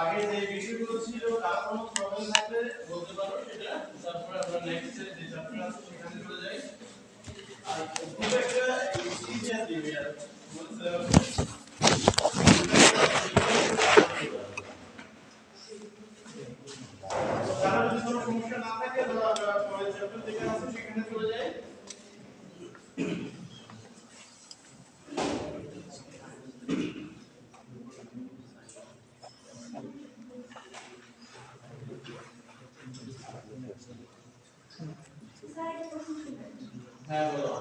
আগে যে বিষয়গুলো ছিল তার কোনো প্রবলেম থাকলে বলতে পারো সেটা, তারপরে আমরা নেক্সট যে চ্যাপ্টার আছে সেখানে চলে যাই। আর খুব একটা সিরিয়াস দিবে আর বলতে তার যদি কোনো সমস্যা না থাকে তাহলে আমরা পরের চ্যাপ্টার যেখানে আছে সেখানে চলে যাই। হ্যাঁ বলো।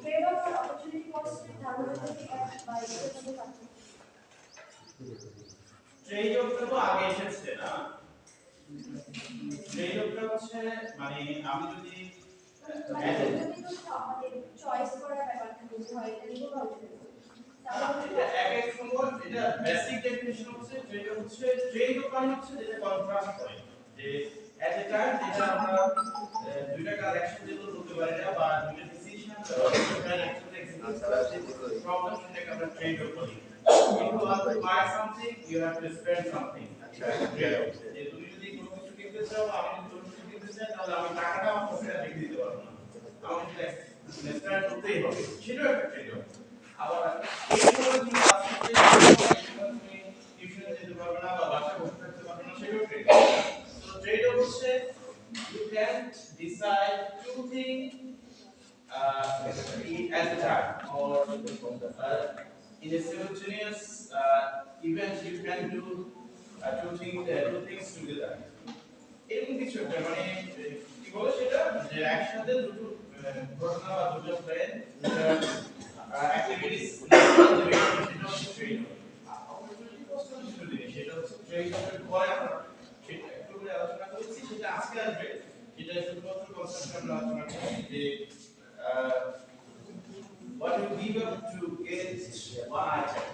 Trade off or opportunity cost ধারণাটাকে বা এটার মধ্যে পার্থক্য। ট্রেড অফটা তো আগে এসেছে না, ট্রেড অফটা হচ্ছে মানে আমি যদি আমাদের চয়েস করার ব্যাপারটা বুঝতে হয়, এটা নিয়ে ভাবতে এটা এক এক সময় এটা বেসিক ডেফিনিশন হচ্ছে যেটা হচ্ছে ট্রেড অফ মানে হচ্ছে যেটা কন্ট্রাস্ট করে যে এট এ টাইম যেটা আমরা দুইটা কাজ একসাথে করতে পারি না বা দুইটা ডিসিশন দুইটা একসাথে এক্সিকিউট করা প্রবলেম সেটাকে আমরা ট্রেড অফ বলি। If you want to buy something, you have to spend something. Trade off. যে তুমি যদি কোনো কিছু কিনতে চাও, আমি যদি কোনো কিছু কিনতে চাই, তাহলে আমি টাকাটা আমার পকেটে রেখে দিতে পারবো না। আমি সেটা স্পেন্ড করতেই হবে। সেটাও একটা ট্রেড অফ। আবার এইগুলো তুমি বাস্তবে তুমি টিউশনে যেতে পারবে না বা বাসায় বসে থাকতে পারবে না, সেটাও trade of. So trade off হচ্ছে you can decide two things at a time or in a simultaneous event you can do two things together. এরকম কিছু একটা মানে কি বলে সেটা যে একসাথে দুটো ঘটনা বা দুটো ফ্রেন্ড অ্যাক্টিভিটিস সেটা হচ্ছে ট্রেড অফ। অপরচুনিটি কস্ট সেটা হচ্ছে ট্রেড অফের পরে আমরা সেটা একটু করে আলোচনা করেছি, সেটা আজকে আসবে। যেটা শুধুমাত্র কনসেপ্ট আমরা আলোচনা করছি যে what you give up to get one item,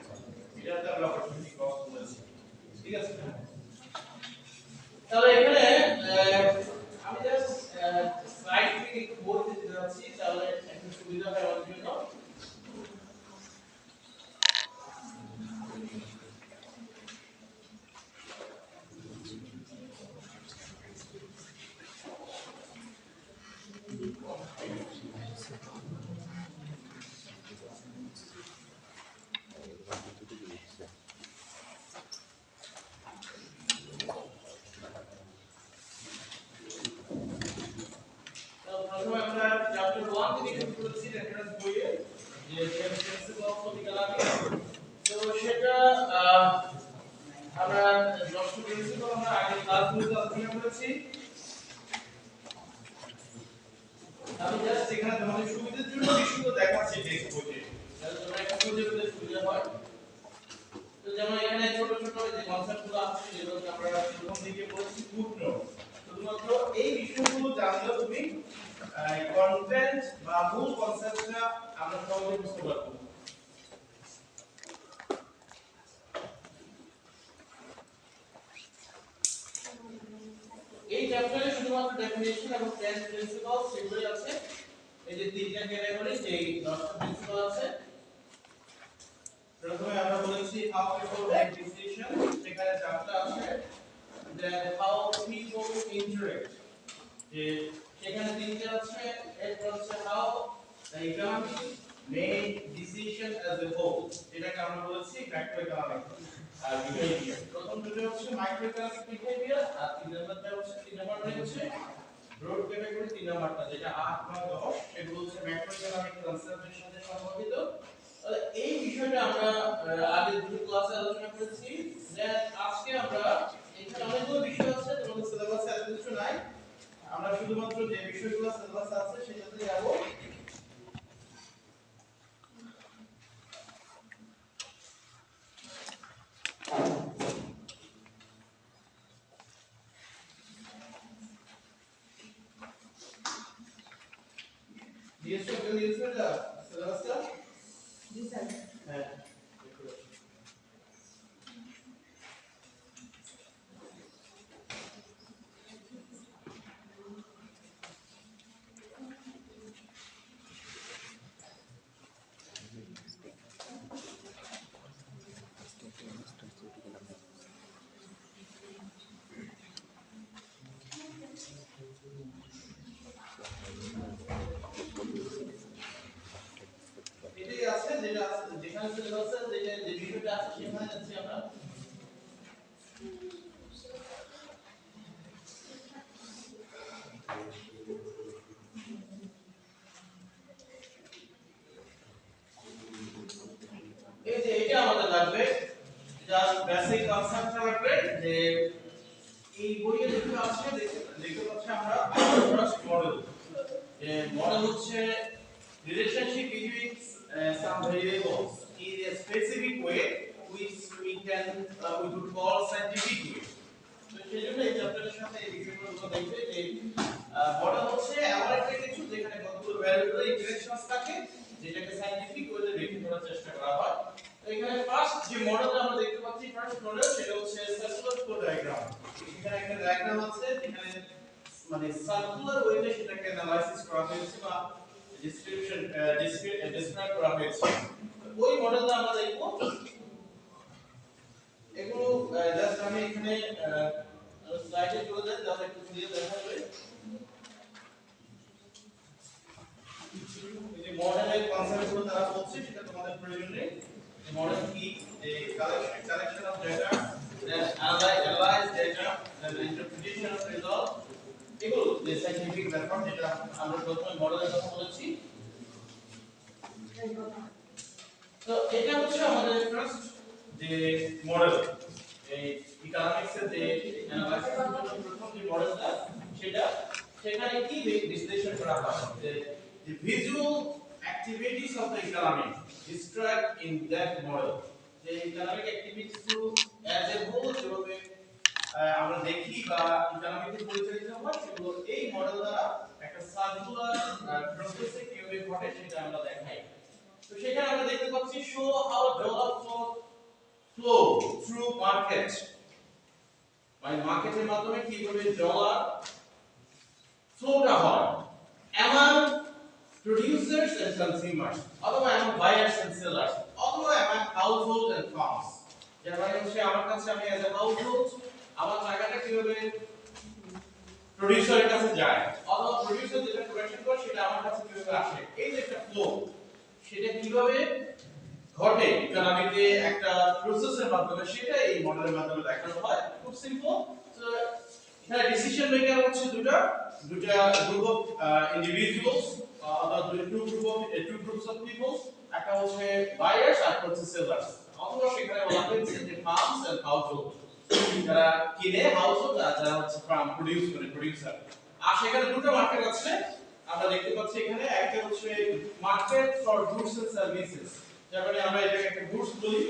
এটা তো আমরা অপরচুনিটি কস্ট বলেছি। ঠিক আছে, তাহলে এখানে আমি জাস্ট স্লাইড থেকে একটু বলতে যাচ্ছি, তাহলে একটু সুবিধা হয় আমাদের জন্য। প্রথমে আমরা চ্যাপ্টার 1 থেকে শুরু করেছি রেফারেন্স বইয়ে যে প্রিন্সিপাল অফ ইকোনমিক্স। তো সেটা আমরা 10টা প্রিন্সিপাল আমরা আগে ক্লাসগুলোতে আলোচনা করেছি। আমি জাস্ট এখানে তোমাদের সুবিধার জন্য বিষয়গুলো দেখাচ্ছি টেক্সট বইতে, তাহলে তোমরা একটু বুঝে পেলে সুবিধা হয়। তো যেমন এখানে ছোট ছোট যে কনসেপ্টগুলো আছে যেগুলো আমরা প্রথম দিকে বলেছি ফুটনোট, শুধুমাত্র এই বিষয়গুলো জানলে তুমি কন্টেন্ট বা মূল কনসেপ্টটা আমরা সহজে বুঝতে পারবো। এই চ্যাপ্টারে শুধুমাত্র ডেফিনিশন এবং 10 প্রিন্সিপাল সেগুলোই আছে। এই যে তিনটা ক্যাটাগরি যে 10টা প্রিন্সিপাল আছে। প্রথমে আমরা বলেছি how people make decision, সেখানে চারটা আছে। then how people interact, যে সেখানে তিনটা আছে। এরপর হচ্ছে how the economy make decision as a whole, যেটাকে আমরা বলেছি ম্যাক্রো ইকোনমিক বিহেভিয়ার। প্রথম দুটো হচ্ছে মাইক্রো ইকোনমিক বিহেভিয়ার আর তিন নাম্বারটা হচ্ছে ব্রড ক্যাটাগরি। তিন নাম্বারটা যেটা 8 9 10 সেগুলো হচ্ছে ম্যাক্রো ইকোনমিক কনসেপ্টের সাথে সম্পর্কিত। তাহলে এই বিষয়টা আমরা আগে দুটো ক্লাসে আলোচনা করেছি। দেন আজকে আমরা এখানে অনেকগুলো বিষয় আছে, তোমাদের সিলেবাসে এত কিছু নাই, আমরা শুধুমাত্র যে বিষয়গুলো সিলেবাসে আছে সেটাতে যাব। ডিএসটা কেউ দিয়েছে এটা সিলেবাসটা? জি স্যার। হ্যাঁ। এটাই আছে যেটা আছে যেখানে সিলেবাসে যে বিষয়টা আছে সেখানে যাচ্ছি আমরা। এই যে এটা আমাদের লাগবে, জাস্ট বেসিক কনসেপ্টটা লাগবে যে এই বইয়ে যেটা আছে দেখতে পাচ্ছি আমরা ফার্স্ট মডেল। যে মডেল হচ্ছে relationship between some variables in a specific way which we could call scientific way. তো সেজন্য এই চ্যাপ্টারের সাথে এই বিষয়গুলো দেখবে যে মডেল হচ্ছে এমন একটা কিছু যেখানে কতগুলো ভ্যারিয়েবল ইন্টারেকশনস থাকে যেটাকে সায়েন্টিফিক ওয়েতে ব্যাখ্যা করার চেষ্টা করা হয়। তো এখানে ফার্স্ট যে মডেলটা আমরা দেখতে পাচ্ছি ফার্স্ট মডেল সেটা হচ্ছে সার্কুলার ফ্লো ডায়াগ্রাম। এখানে একটা ডায়াগ্রাম আছে যেখানে মানে সার্কুলার ওয়েতে সেটাকে অ্যানালাইসিস করা হয়েছে বা ডিসক্রাইব করা হয়েছে। ওই মডেলটা আমরা দেখব। এগুলো জাস্ট আমি এখানে স্লাইডে চলে যাই তাহলে একটু ক্লিয়ার দেখা যাবে। এই যে মডেলের কনসেপ্টগুলো তারা বলছে সেটা তোমাদের প্রয়োজন নেই। এই মডেল কি যে collection of data, then analyse data, then interpretation of result, এগুলো যে সায়েন্টিফিক মেথড যেটা আমরা প্রথমে মডেলের কথা বলেছি। তো এটা হচ্ছে আমাদের ফার্স্ট যে মডেল এই ইকোনমিক্সের যে অ্যানালাইসিসের জন্য প্রথম যে মডেলটা সেটা সেখানে কি বিশ্লেষণ করা হয় যে the visual activities of the economy described in that model যে economic activities to as a whole যেভাবে আমরা দেখি বা ইকোনমিতে পরিচালিত হয় সেগুলো এই মডেল দ্বারা একটা সার্কুলার প্রসেসে কিভাবে ঘটে সেটা আমরা দেখাই। তো সেখানে আমরা দেখতে পাচ্ছি show how dollar flow through market মানে মার্কেটের মাধ্যমে কিভাবে ডলার ফ্লোটা হয় among producers and consumers অথবা among buyers and sellers অথবা among households and farms। যার মানে হচ্ছে আমার কাছে আমি as a household আমার টাকাটা কিভাবে প্রোডিউসারের কাছে যায় অথবা প্রোডিউসার যেটা প্রোডাকশন করে সেটা আমার কাছে কিভাবে আসে, এই যে একটা ফ্লো সেটা কিভাবে ঘটে ইকোনমিতে একটা প্রসেসের মাধ্যমে সেটা এই মডেলের মাধ্যমে দেখানো হয়। খুব সিম্পল। তো এখানে ডিসিশন মেকার হচ্ছে দুটো গ্রুপ অফ ইন্ডিভিজুয়ালস অথবা টু গ্রুপস অফ পিপলস, একটা হচ্ছে বায়ার্স আর হচ্ছে সেলার্স অথবা সেখানে বলা হয়েছে যে ফার্মস এন্ড হাউসহোল্ড, যারা কিনে হাউসহোল্ড আর যারা হচ্ছে ফার্ম প্রোডিউস করে প্রোডিউসার। আর সেখানে দুটো মার্কেট আছে আমরা দেখতে পাচ্ছি এখানে, একটা হচ্ছে market for goods and services, যার মানে আমরা এটাকে একটা গুডস বলি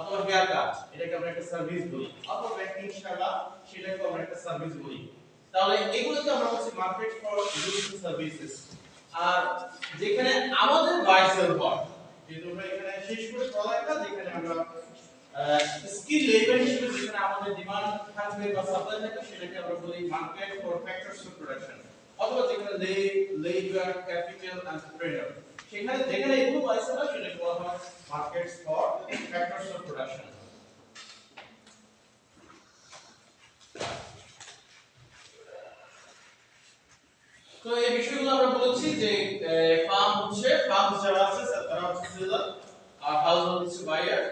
অথবা ব্যাপার এটাকে আমরা একটা সার্ভিস বলি অথবা ব্যাংকিং সেবা সেটাকে আমরা একটা সার্ভিস বলি। তাহলে এগুলোকে আমরা হচ্ছে market for goods and services. আর যেখানে আমাদের বাই সেল হয় যে তোমরা এখানে শেষ করে পড়ালেখা যেখানে আমরা স্কিল লেবার হিসেবে যেখানে আমাদের ডিমান্ড থাকবে বা সাপ্লাই থাকবে সেটাকে আমরা বলি market for factors of production অথবা যেখানে লেবার ক্যাপিটাল এন্টারপ্রেনার সেখানে যেখানে এগুলো পাইছে না সেটাকে বলা হয় markets for factors of production. তো এই বিষয়গুলো আমরা বলেছি যে ফার্ম যারা আছে তারা হচ্ছে সেলার আর হাউসহোল্ড হচ্ছে বায়ার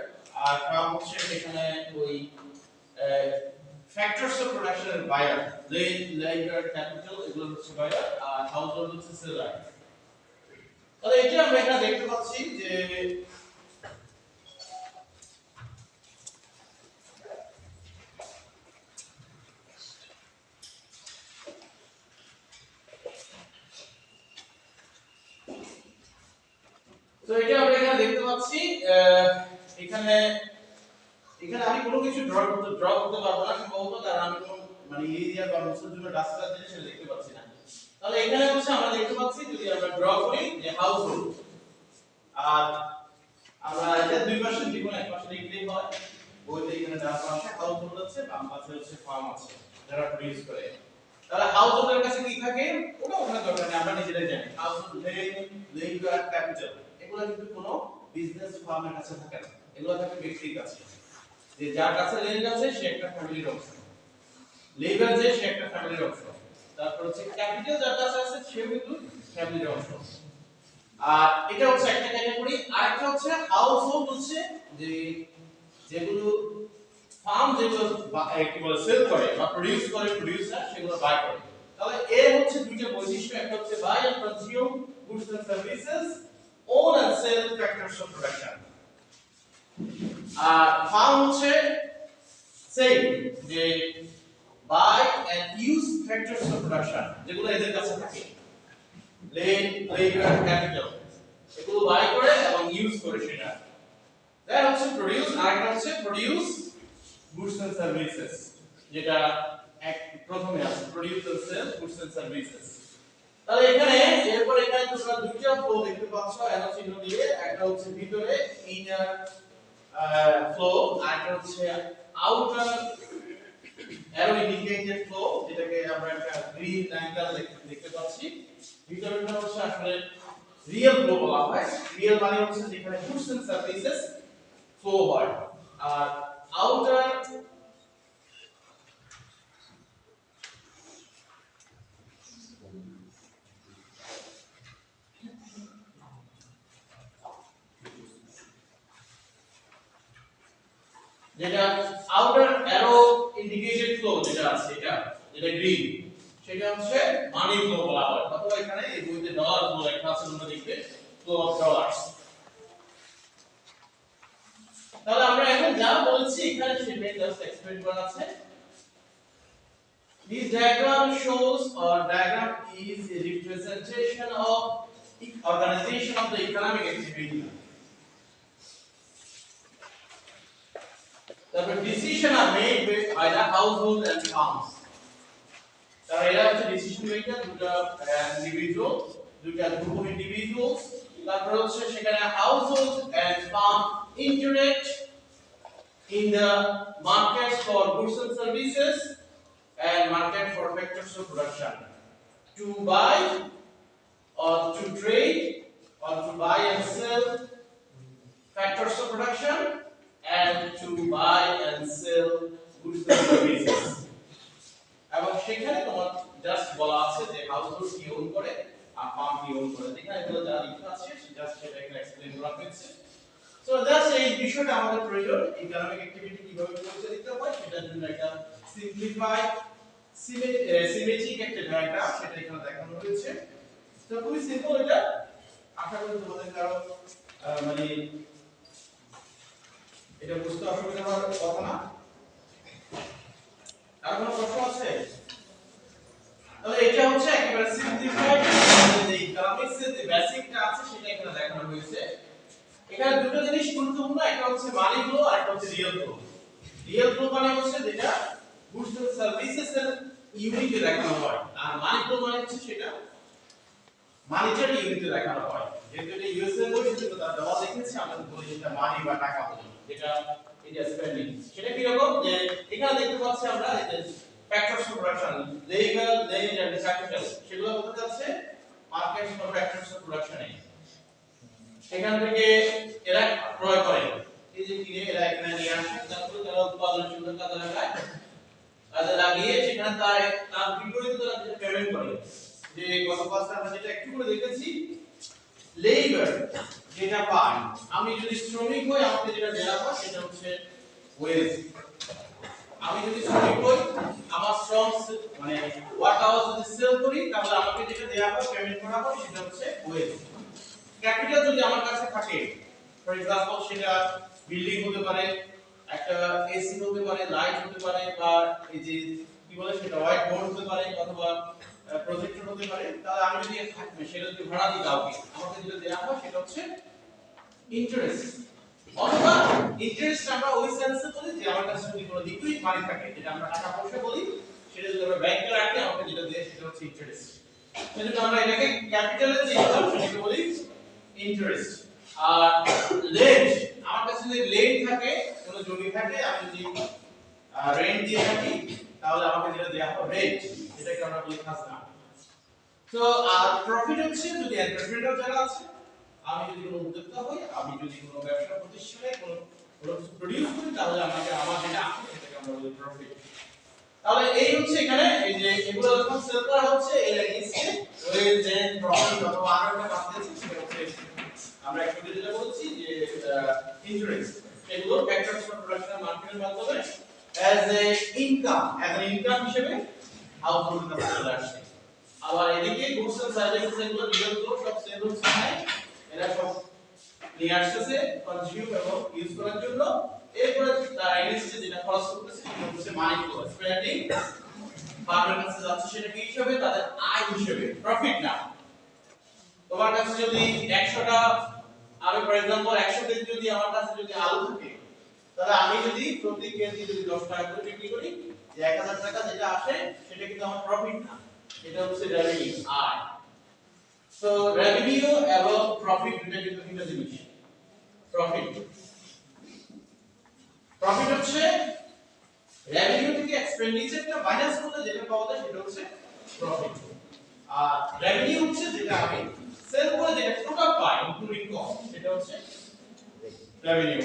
আর ফার্ম হচ্ছে এখানে ওই ফ্যাক্টরস অফ প্রোডাকশনের বায়ার, লেবার ক্যাপিটাল এগুলো হচ্ছে বায়ার আর হাউসহোল্ড হচ্ছে সেলার। তাহলে এটা আমরা এখানে দেখতে পাচ্ছি যে তো এটা আমরা এখানে দেখতে পাচ্ছি এখানে আমি কোনো কিছু ড্র করতে পারবো না সম্ভবত, কারণ আমি কোনো মানে এরিয়া বা মুসের জন্য ডাস্টার জিনিস দেখতে পাচ্ছি না। তাহলে এখানে হচ্ছে আমরা দেখতে পাচ্ছি যদি আমরা ড্র করি যে হাউসহোল্ড, আর আমরা এটা দুই পাশে দিব না, এক পাশে লিখলেই হয়। বইতে এখানে ডান পাশে হাউসহোল্ড আছে, বাম পাশে হচ্ছে ফার্ম আছে যারা প্রডিউস করে। তাহলে হাউসহোল্ডের কাছে কি থাকে ওটা ওখানে দরকার নেই, আমরা নিজেরাই জানি। হাউসহোল্ড লেবার ক্যাপিটাল এগুলো কিন্তু কোনো বিজনেস ফার্মের কাছে থাকে না, এগুলো থাকে ব্যক্তির কাছে। যে যার কাছে ল্যান্ড আছে সে একটা ফ্যামিলির অংশ, লেবার যে সে একটা ফ্যামিলির অংশ, তারপর হচ্ছে ক্যাপিটাল যার কাছে আছে সেও কিন্তু ফ্যামিলির অংশ। আর এটা হচ্ছে একটা ক্যাটাগরি। আরেকটা হচ্ছে হাউসহোল্ড, হচ্ছে যে যেগুলো ফার্ম যেগুলো কি বলে সেল করে বা প্রোডিউস করে প্রোডিউসার, সেগুলো বাই করে। তাহলে এর হচ্ছে দুইটা বৈশিষ্ট্য, একটা হচ্ছে buy and consume goods and services, own and sell factors of production. আর ফার্ম হচ্ছে সেম, যে buy and use factors of production, যেগুলো এদের কাছে থাকে, লেন লেবার ক্যাপিটাল, এগুলো বাই করে এবং ইউজ করে সেটা। দেন হচ্ছে প্রোডিউস, আরেকটা হচ্ছে প্রোডিউস গুডস এন্ড সার্ভিসেস, যেটা এক প্রথমে আছে produce and sell goods and services. তাহলে এখানে এরপর এখানে তোমরা দুইটা ফ্লো দেখতে পাচ্ছ অ্যারো চিহ্ন দিয়ে, একটা হচ্ছে ভিতরে ইনার ফ্লো, আর একটা হচ্ছে আউটার অ্যারো ইন্ডিকেটেড ফ্লো, যেটাকে আমরা একটা গ্রিন লাইন দ্বারা দেখতে পাচ্ছি। ভিতরটা হচ্ছে আসলে রিয়েল ফ্লো বলা হয়। রিয়েল মানে হচ্ছে যেখানে গুডস এন্ড সার্ভিসেস ফ্লো হয়, আর আউটার যেটা আউটার অ্যারো ইন্ডিকেটেড ফ্লো যেটা আছে, যেটা গ্রিন, সেটা হচ্ছে মানি ফ্লো বলা হয়, অথবা এখানে এই বইতে ডলার ফ্লো লেখা আছে, তোমরা দেখবে ফ্লো অফ ডলারস। তাহলে আমরা এখন যা বলছি এখানে সেটাই জাস্ট এক্সপ্লেইন করা আছে। This diagram shows, or diagram is a representation of organization of the economic activity. The decisions are made by the household and farms. তারা এরা হচ্ছে ডিসিশন মেকার, দুটো গ্রুপ অফ ইন্ডিভিজুয়ালস। তারপর হচ্ছে সেখানে household and firm interact in the markets for goods and services and market for factors of production, to buy or to trade or to buy and sell factors of production and to buy and sell goods and services. এবং সেখানে তোমার just বলা আছে যে household কি on করে আর farm কি on করে, এখানে এগুলো যা লেখা আছে জাস্ট সেটা এখানে এক্সপ্লেইন করা হয়েছে। সো জাস্ট এই বিষয়টা আমাদের প্রয়োজন, ইকোনমিক অ্যাক্টিভিটি কিভাবে পরিচালিত হয় সেটার জন্য একটা সিম্পলিফাইড সিমেট্রিক একটা ডায়াগ্রাম সেটা এখানে দেখানো হয়েছে। তো খুবই সিম্পল এটা, আশা করি তোমাদের কারো মানে এটা বুঝতে অসুবিধা হওয়ার কথা না। আর কোনো প্রশ্ন আছে? তাহলে এটা হচ্ছে একেবারে সিম্পলিফাইড, যে ইকোনমিক্সের যে বেসিকটা আছে সেটা এখানে দেখানো হয়েছে। এখানে দুটো জিনিস গুরুত্বপূর্ণ, একটা হচ্ছে মানি ফ্লো আর একটা হচ্ছে রিয়েল ফ্লো। রিয়েল ফ্লো মানে হচ্ছে যেটা গুডস এন্ড সার্ভিসেস এর ইউনিটে দেখানো হয়, আর মানি ফ্লো মানে হচ্ছে সেটা মানিটারি ইউনিটে দেখানো হয়। যেহেতু এটা ইউএসএ বই সেজন্য তারা দেওয়া লিখেছে, আমরা বলি যেটা মানি বা টাকা বলি, যেটা এটা স্পেন্ডিং। সেটা কি রকম, যে এখানে দেখতে পাচ্ছি আমরা এই যে factors of production, labour land and capital, সেগুলো বলতে যাচ্ছে মার্কেটস ফর ফ্যাক্টরস অফ প্রোডাকশনে। সেখান থেকে এরা ক্রয় করে, এই যে কিনে এরা এখানে নিয়ে আসে, তারপরে তারা উৎপাদন শুরু কাজে লাগায়, কাজে লাগিয়ে সেখানে তার বিপরীতে তারা যেটা পেমেন্ট করে, যে গত ক্লাসে আমরা যেটা একটু করে দেখেছি, লেবার যেটা পাই, আমি যদি শ্রমিক হই আমাকে যেটা দেওয়া হয় সেটা হচ্ছে ওয়েজ। আমি যদি শ্রমিক হই আমার শ্রম মানে ওয়ার্ক আওয়ার যদি সেল করি তাহলে আমাকে যেটা দেওয়া হয় পেমেন্ট করা হয় সেটা হচ্ছে ওয়েজ। ক্যাপিটাল যদি আমার কাছে থাকে, ফর এক্সাম্পল সেটা বিল্ডিং হতে পারে, একটা এসি হতে পারে, লাইট হতে পারে, বা এই যে কি বলে সেটা হোয়াইট বোর্ড হতে পারে, অথবা প্রজেক্টর হতে পারে, তাহলে আমি যদি সেটা যদি ভাড়া দিই কাউকে, আমাকে যেটা দেওয়া হয় সেটা হচ্ছে ইন্টারেস্ট। অথবা ইন্টারেস্ট আমরা ওই সেন্সে বলি যে আমার কাছে যদি কোনো লিকুইড মানি থাকে, যেটা আমরা টাকা পয়সা বলি, সেটা যদি আমরা ব্যাংকে রাখি আমাকে যেটা দেয় সেটা হচ্ছে ইন্টারেস্ট। সেজন্য আমরা এটাকে ক্যাপিটালে যে ইনকাম সেটাকে বলি ইন্টারেস্ট। আর লেন্ড, আমার কাছে যদি লেন্ড থাকে, কোনো জমি থাকে, আমি যদি রেন্ট দিয়ে থাকি, তাহলে আমাকে যেটা দেয়া হবে রেন্ট, এটাকে আমরা বলি খাজনা। তো আর প্রফিট হচ্ছে যদি এন্টারপ্রেনার যারা আছে, আমি যদি কোনো উদ্যোক্তা হই, আমি যদি কোনো ব্যবসা প্রতিষ্ঠানে কোনো কিছু প্রোডিউস করি, তাহলে আমাকে আমার যেটা আছে সেটাকে আমরা বলি প্রফিট। তাহলে এই হচ্ছে এখানে এই যে এগুলো যখন সেল করা হচ্ছে এই এগেইনস্টে ওই যে প্রফিট অথবা আরো একটা কাজ দিয়েছি সেটা হচ্ছে আমরা একটু যেটা বলছি যে ইন্টারেস্ট, এগুলো ফ্যাক্টরস অফ প্রোডাকশন মার্কেটের মাধ্যমে অ্যাজ এ ইনকাম হিসেবে আউটপুট কাছে চলে আসে। আবার এদিকে গুডস এন্ড সার্ভিসেস এগুলো রিয়েল গুলো সব সেল হচ্ছে না, এরা সব নিয়ে আসছে কনজিউম এবং ইউজ করার জন্য। এরপরে তার এগেইনস্টে যেটা খরচ করতেছে সেটা হচ্ছে মানি ফ্লো, স্পেন্ডিং ফার্মের কাছে যাচ্ছে সেটা কি হিসেবে, তাদের আয় হিসেবে, প্রফিট না। তোমার কাছে যদি 100টা, আমি ফর एग्जांपल 100 কেজি যদি আমার কাছে যদি আলু থাকে, তাহলে আমি যদি প্রতি কেজি যদি 10 টাকা করে বিক্রি করি, যে 1000 টাকা যেটা আসে সেটা কিন্তু আমার প্রফিট না, এটা হচ্ছে রেভিনিউ, আয়। সো রেভিনিউ এবং প্রফিট দুটো কিন্তু ভিন্ন জিনিস। প্রফিট হচ্ছে রেভিনিউ থেকে এক্সপেন্ডিচারটা মাইনাস করলে যেটা পাওয়া যায় সেটা হচ্ছে প্রফিট। আর রেভিনিউ হচ্ছে যেটা আমি সেল করে যেটা টোটাল পাই ইনক্লুডিং কস্ট, সেটা হচ্ছে রেভিনিউ।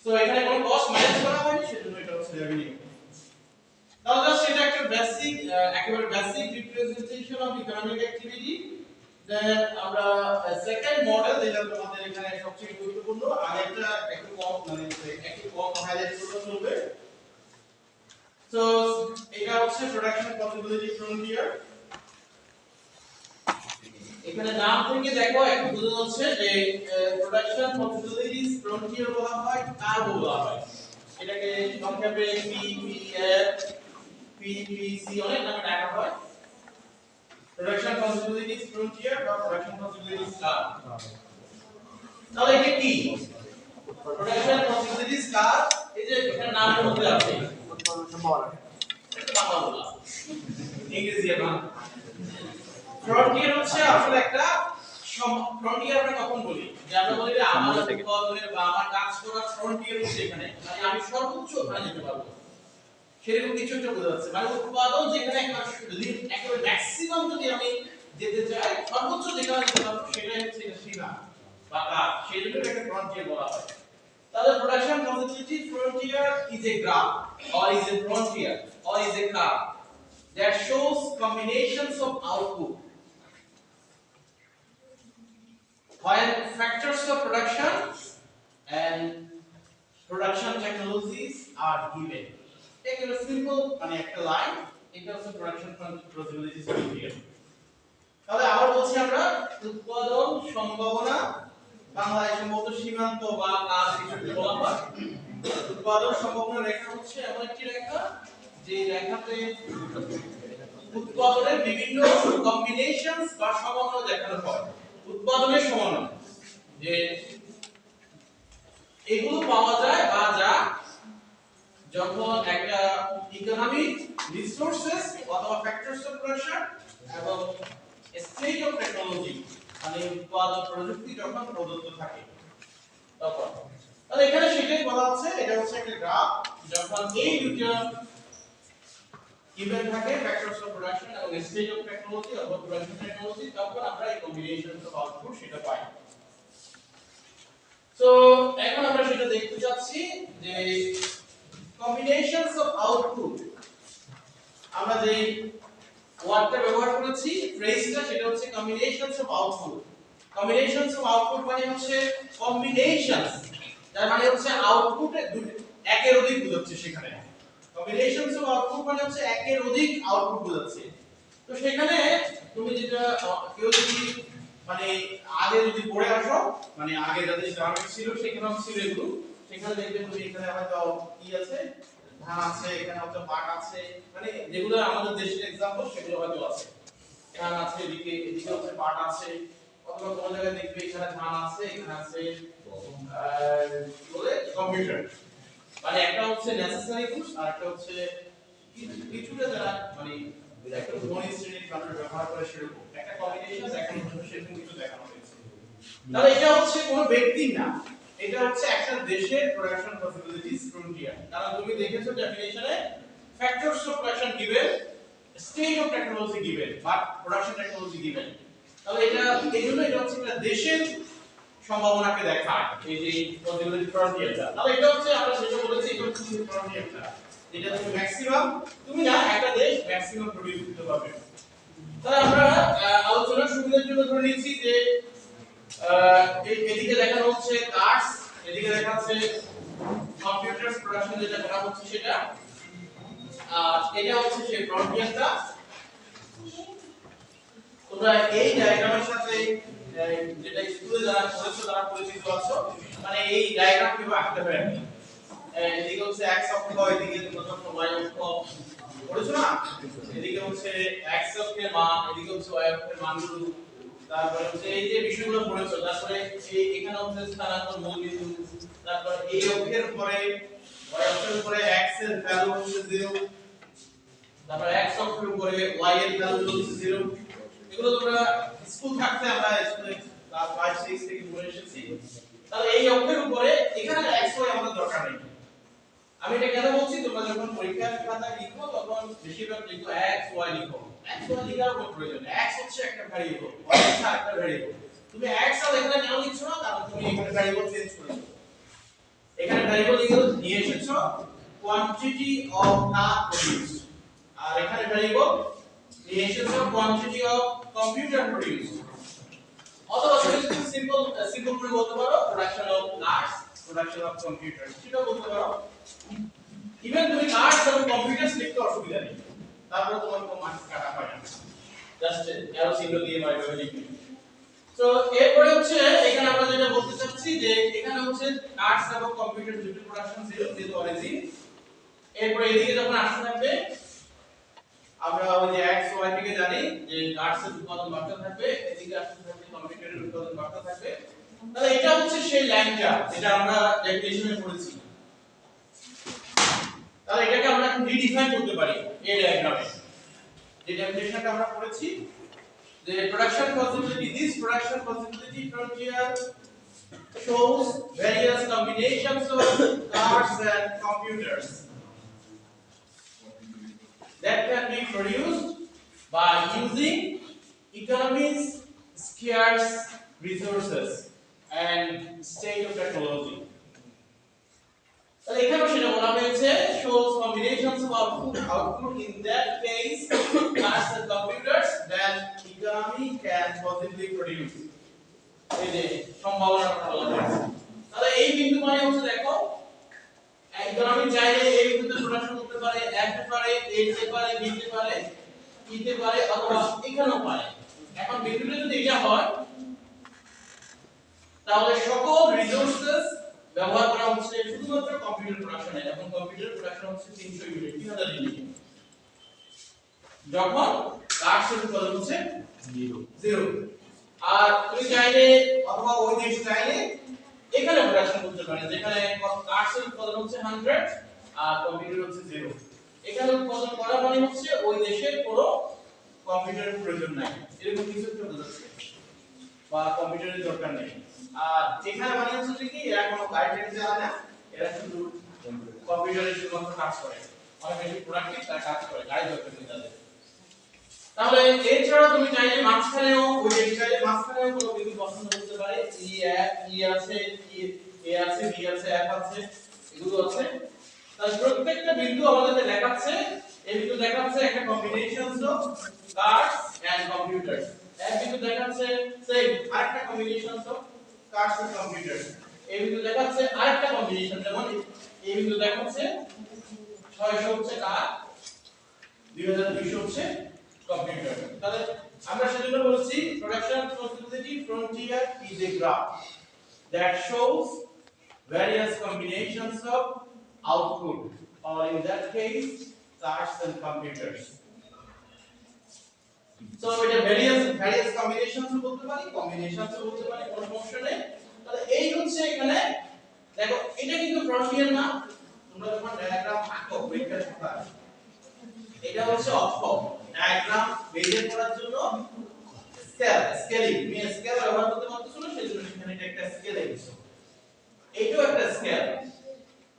সো এখানে কোনো কস্ট মাইনাস করা হয়নি, সেজন্য এটা হচ্ছে রেভিনিউ। তাহলে জাস্ট এটা একটা বেসিক, একেবারে basic representation of economic activity. Then আমরা সেকেন্ড মডেল যেটা তোমাদের এখানে সবচেয়ে গুরুত্বপূর্ণ, আরেকটা একটু কম মানে একটু কম হাইলাইট করলে চলবে। সো এটা হচ্ছে প্রোডাকশন পসিবিলিটি ফ্রন্টিয়ার। এখানে নাম থেকে দেখো একটু বোঝা যাচ্ছে যে প্রোডাকশন পসিবিলিটিস ফ্রন্টিয়ার বলা হয়, কার বলা হয়, এটাকে সংক্ষেপে পিপিএফ, পিপিসি অনেক নামে ডাকা হয়। প্রোডাকশন পসিবিলিটিস ফ্রন্টিয়ার বা প্রোডাকশন পসিবিলিটিস কার। তাহলে এটা কি প্রোডাকশন পসিবিলিটিস কার? এই যে এখানে নামের মধ্যে আছে উৎপাদন সম্ভাবনা, এটা বাংলা বলা, ইংরেজি না। ফ্রন্টিয়ার হচ্ছে আসলে একটা ফ্রন্টিয়ার আমরা কখন বলি, যে আমরা বলি যে আমার উৎপাদনের বা আমার কাজ করার ফ্রন্টিয়ার হচ্ছে এখানে, মানে আমি সর্বোচ্চ ওখানে যেতে পারবো, সেরকম কিছু একটা বোঝা যাচ্ছে। মানে উৎপাদন যেখানে একেবারে ম্যাক্সিমাম যদি আমি যেতে চাই, সর্বোচ্চ যেখানে যেতে পারবো সেটাই হচ্ছে এটা সীমা বা কাজ, সেই জন্য এটাকে ফ্রন্টিয়ার বলা হয়। তাহলে production possibility frontier is a graph or is a frontier or is a curve that shows combinations of output when factors of production and production technologies are given. Take a simple মানে একটা line, এটা হচ্ছে production possibilities frontier. তাহলে আবার বলছি আমরা উৎপাদন সম্ভাবনা, বাংলায় সম্ভবত সীমান্ত বা কাজ হিসেবে বলা হয়। উৎপাদন সম্ভাবনা রেখা হচ্ছে এমন একটি রেখা যে রেখাতে উৎপাদনের বিভিন্ন কম্বিনেশনস বা সমন্বয় দেখানো হয়। উৎপাদনের সমন্বয় যে এগুলো পাওয়া যায় বা যা যখন একটা ইকোনমিক রিসোর্সেস অথবা ফ্যাক্টরস অফ প্রোডাকশন এবং স্টেট অফ টেকনোলজি মানে উৎপাদন প্রযুক্তি যখন প্রদত্ত থাকে তখন। তাহলে এখানে সেটাই বলা আছে, এটা হচ্ছে একটা গ্রাফ, যখন এই দুটো ইভেন্ট থাকে ফ্যাক্টরস অফ প্রোডাকশন এবং স্টেট অফ টেকনোলজি অথবা প্রোডাকশন টেকনোলজি, তখন আমরা এই কম্বিনেশনস অফ আউটপুট সেটা পাই। সো এখন আমরা সেটা দেখতে যাচ্ছি যে কম্বিনেশনস অফ আউটপুট, আমরা যে ওয়ার্ডটা ব্যবহার করেছি ফ্রেজটা, সেটা হচ্ছে combinations of output. Combinations of output মানে হচ্ছে কম্বিনেশনস, তার মানে হচ্ছে আউটপুটে একের অধিক বোঝাচ্ছে সেখানে। কম্বিনেশনস অফ আউটপুট মানে হচ্ছে একের অধিক আউটপুট বোঝাচ্ছে। তো সেখানে তুমি যেটা কেউ যদি মানে আগে যদি পড়ে আসো, মানে আগে যাদের গ্রামার ছিল সেখানেও ছিল এগুলো, সেখানে দেখবে তুমি এখানে হয়তো কি আছে, ধান আছে, এখানে হয়তো পাট আছে, মানে যেগুলো আমাদের দেশের एग्जांपल সেগুলো হয়তো আছে। ধান আছে, এদিকে হচ্ছে পাট আছে, অথবা কোন জায়গায় দেখবে এখানে ধান আছে, এখানে আছে বলে কম্পিউটার, মানে একটা হচ্ছে নেসেসারি গুডস আর একটা হচ্ছে কিছুটা যারা মানে একটা ধ্বনি শ্রেণী আমরা ব্যবহার করে সেরকম একটা কম্বিনেশন দেখানোর জন্য সেরকম কিছু দেখানো হয়েছে। তাহলে এটা হচ্ছে কোনো ব্যক্তি না, এটা হচ্ছে একটা দেশের প্রোডাকশন পসিবিলিটিস ফ্রন্টিয়ার। কারণ তুমি দেখেছো ডেফিনিশনে factors of production given, stage of technology given, but production technology given. তাহলে এটা এইজন্য এটা হচ্ছে একটা দেশের সম্ভাবনাকে দেখায় এই যে পসিবিলিটি ফ্রন্টিয়ারটা। তাহলে এটা হচ্ছে আমরা যেটা বলেছি এটা হচ্ছে ফ্রন্টিয়ারটা, এটা হচ্ছে ম্যাক্সিমাম, তুমি না একটা দেশ ম্যাক্সিমাম প্রোডিউস করতে পারবে। তাহলে আমরা আলোচনার সুবিধার জন্য ধরে নিচ্ছি যে এদিকে দেখানো হচ্ছে কার্স, এদিকে দেখাচ্ছে কম্পিউটারস প্রোডাকশন যেটা করা হচ্ছে সেটা, আর এটা হচ্ছে সেই ফ্রন্টিয়ারটা। তোমরা এই ডায়াগ্রামের সাথে যেটা স্কুলে যারা পড়েছো তারা পরিচিত আছো, মানে এই ডায়াগ্রাম কিভাবে আঁকতে হয় আর কি। এদিকে হচ্ছে x অক্ষ, এদিকে তোমরা যখন y অক্ষ পড়েছো না, এদিকে হচ্ছে x অক্ষের মান, এদিকে হচ্ছে y অক্ষের মানগুলো, তারপরে হচ্ছে এই যে বিষয়গুলো পড়েছো, তারপরে এই এখানে হচ্ছে স্থানাঙ্ক মূল বিন্দু, তারপর এই অক্ষের উপরে y অক্ষের উপরে x এর ভ্যালু হচ্ছে 0, তারপর x অক্ষের উপরে y এর ভ্যালু হচ্ছে 0। এগুলো তোমরা স্কুল থাকতে আমরা স্কুলে ক্লাস 5 6 থেকে পড়ে এসেছি। তাহলে এই অক্ষের উপরে এখানে x y আমাদের দরকার নেই। আমি এটা কেন বলছি, তোমরা যখন পরীক্ষার খাতায় লিখো তখন বেশিরভাগ লিখো x y লিখো। x y লেখার কোনো প্রয়োজন নেই, x হচ্ছে একটা ভ্যারিয়েবল, y হচ্ছে আরেকটা ভ্যারিয়েবল। তুমি x আর এখানে কেন লিখছো না, কারণ তুমি এখানে ভ্যারিয়েবল চেঞ্জ করেছো। এখানে ভ্যারিয়েবল নিয়ে এসেছো কোয়ান্টিটি অফ টাস্ক প্রডিউসড, আর এখানে ভ্যারিয়েবল নিয়ে এসেছো কোয়ান্টিটি অফ কম্পিউটার প্রডিউসড। অথবা তুমি সিম্পল করে বলতে পারো production of cars, production of computer, সেটা বলতে পারো। ইভেন তুমি কার্স এবং কম্পিউটারস লিখতে অসুবিধা নেই, তারপর তোমার কোনো মার্কস কাটা হয় না, জাস্ট অ্যারো চিহ্ন দিয়ে বা এভাবে লিখবে। তো এরপরে হচ্ছে এখানে আমরা যেটা বলতে চাচ্ছি যে এখানে হচ্ছে কার্স এবং কম্পিউটার দুটো প্রোডাকশন জিরো যেহেতু অরিজিন। এরপরে এদিকে যখন আসতে থাকবে আমরা ওই যে x y থেকে জানি যে কার্স এর উৎপাদন বাড়তে থাকবে, এদিকে আসতে থাকবে কম্পিউটারের উৎপাদন বাড়তে থাকবে। তাহলে এটা হচ্ছে সেই লাইনটা যেটা আমরা ডেফিনিশনে পড়েছি। তাহলে এটাকে আমরা রিডিফাইন করতে পারি এই ডায়াগ্রামে, যে ডেফিনিশনটা আমরা পড়েছি যে production possibility, this production possibility frontier shows various combinations of cars and computers that can be produced by using economy's scarce resources and state of technology. তাহলে এখানে সেটা বলা হয়েছে shows combinations of output in that case cars and computers that economy can possibly produce. এই যে সম্ভাবনার কথা বলা হয়েছে। তাহলে এই বিন্দু মানে হচ্ছে দেখো ইকোনমি চাইলে এই বিন্দুতে প্রোডাকশন করতে পারে, একতে পারে, এতে পারে, বিতে পারে, ইতে পারে, অথবা এখানেও পারে। এখন বিন্দুটা যদি এটা হয় তাহলে সকল রিসোর্সেস ব্যবহার করা হচ্ছে শুধুমাত্র কম্পিউটার প্রোডাকশনে। এখন কম্পিউটার প্রোডাকশন হচ্ছে 300 ইউনিট, 3000 ইউনিট, যখন কার্সের উৎপাদন হচ্ছে 0। আর তুমি চাইলে অথবা ওই দেশ চাইলে এখানে প্রোডাকশন করতে পারে, যেখানে কার্সের উৎপাদন হচ্ছে 100 আর কম্পিউটার হচ্ছে 0। এখানে উৎপাদন করা মানে হচ্ছে ওই দেশের কোনো কম্পিউটারের প্রয়োজন নাই, এরকম কিছু একটা বোঝাচ্ছে, বা কম্পিউটারের দরকার নেই। আর এখানে মানে হচ্ছে কি এরা কোনো গাইডলাইন চালায় না, এরা শুধু কম্পিউটারের শুধুমাত্র কাজ করে, অনেক বেশি প্রোডাক্টিভ তারা কাজ করে, গাড়ি দরকার নেই তাদের। তাহলে এছাড়া তুমি চাইলে মাঝখানেও ওই যে চাইলে মাঝখানেও কোনো বিন্দু পছন্দ করতে পারে, ই আছে, এ আছে, বি আছে, এফ আছে, এগুলো আছে। তাহলে প্রত্যেকটা বিন্দু আমাদের দেখাচ্ছে, এই বিন্দু দেখাচ্ছে একটা combinations of cars and computers, এক বিন্দু দেখাচ্ছে সেম আরেকটা combinations of cars and computers, এই বিন্দু দেখাচ্ছে আরেকটা কম্বিনেশন, যেমন এই বিন্দু দেখাচ্ছে 600 হচ্ছে কার, 2200 হচ্ছে কম্পিউটার। তাহলে আমরা সেজন্য বলছি production possibility frontier is a graph that shows various combinations of output, or in that case cars and computers. So এটা various combinations বলতে পারি, combinations বলতে পারি, কোনো সমস্যা নেই। তাহলে এই হচ্ছে এখানে দেখো এটা কিন্তু ফ্রন্টিয়ার না, তোমরা যখন ডায়াগ্রাম আঁকো পরীক্ষার খাতায় এটা হচ্ছে অক্ষ, ডায়াগ্রাম মেজার করার জন্য স্কেলিং স্কেল ব্যবহার করতে পারতেছো না, সেজন্য সেখানে এটা একটা স্কেল এনেছো। এইটাও একটা স্কেল।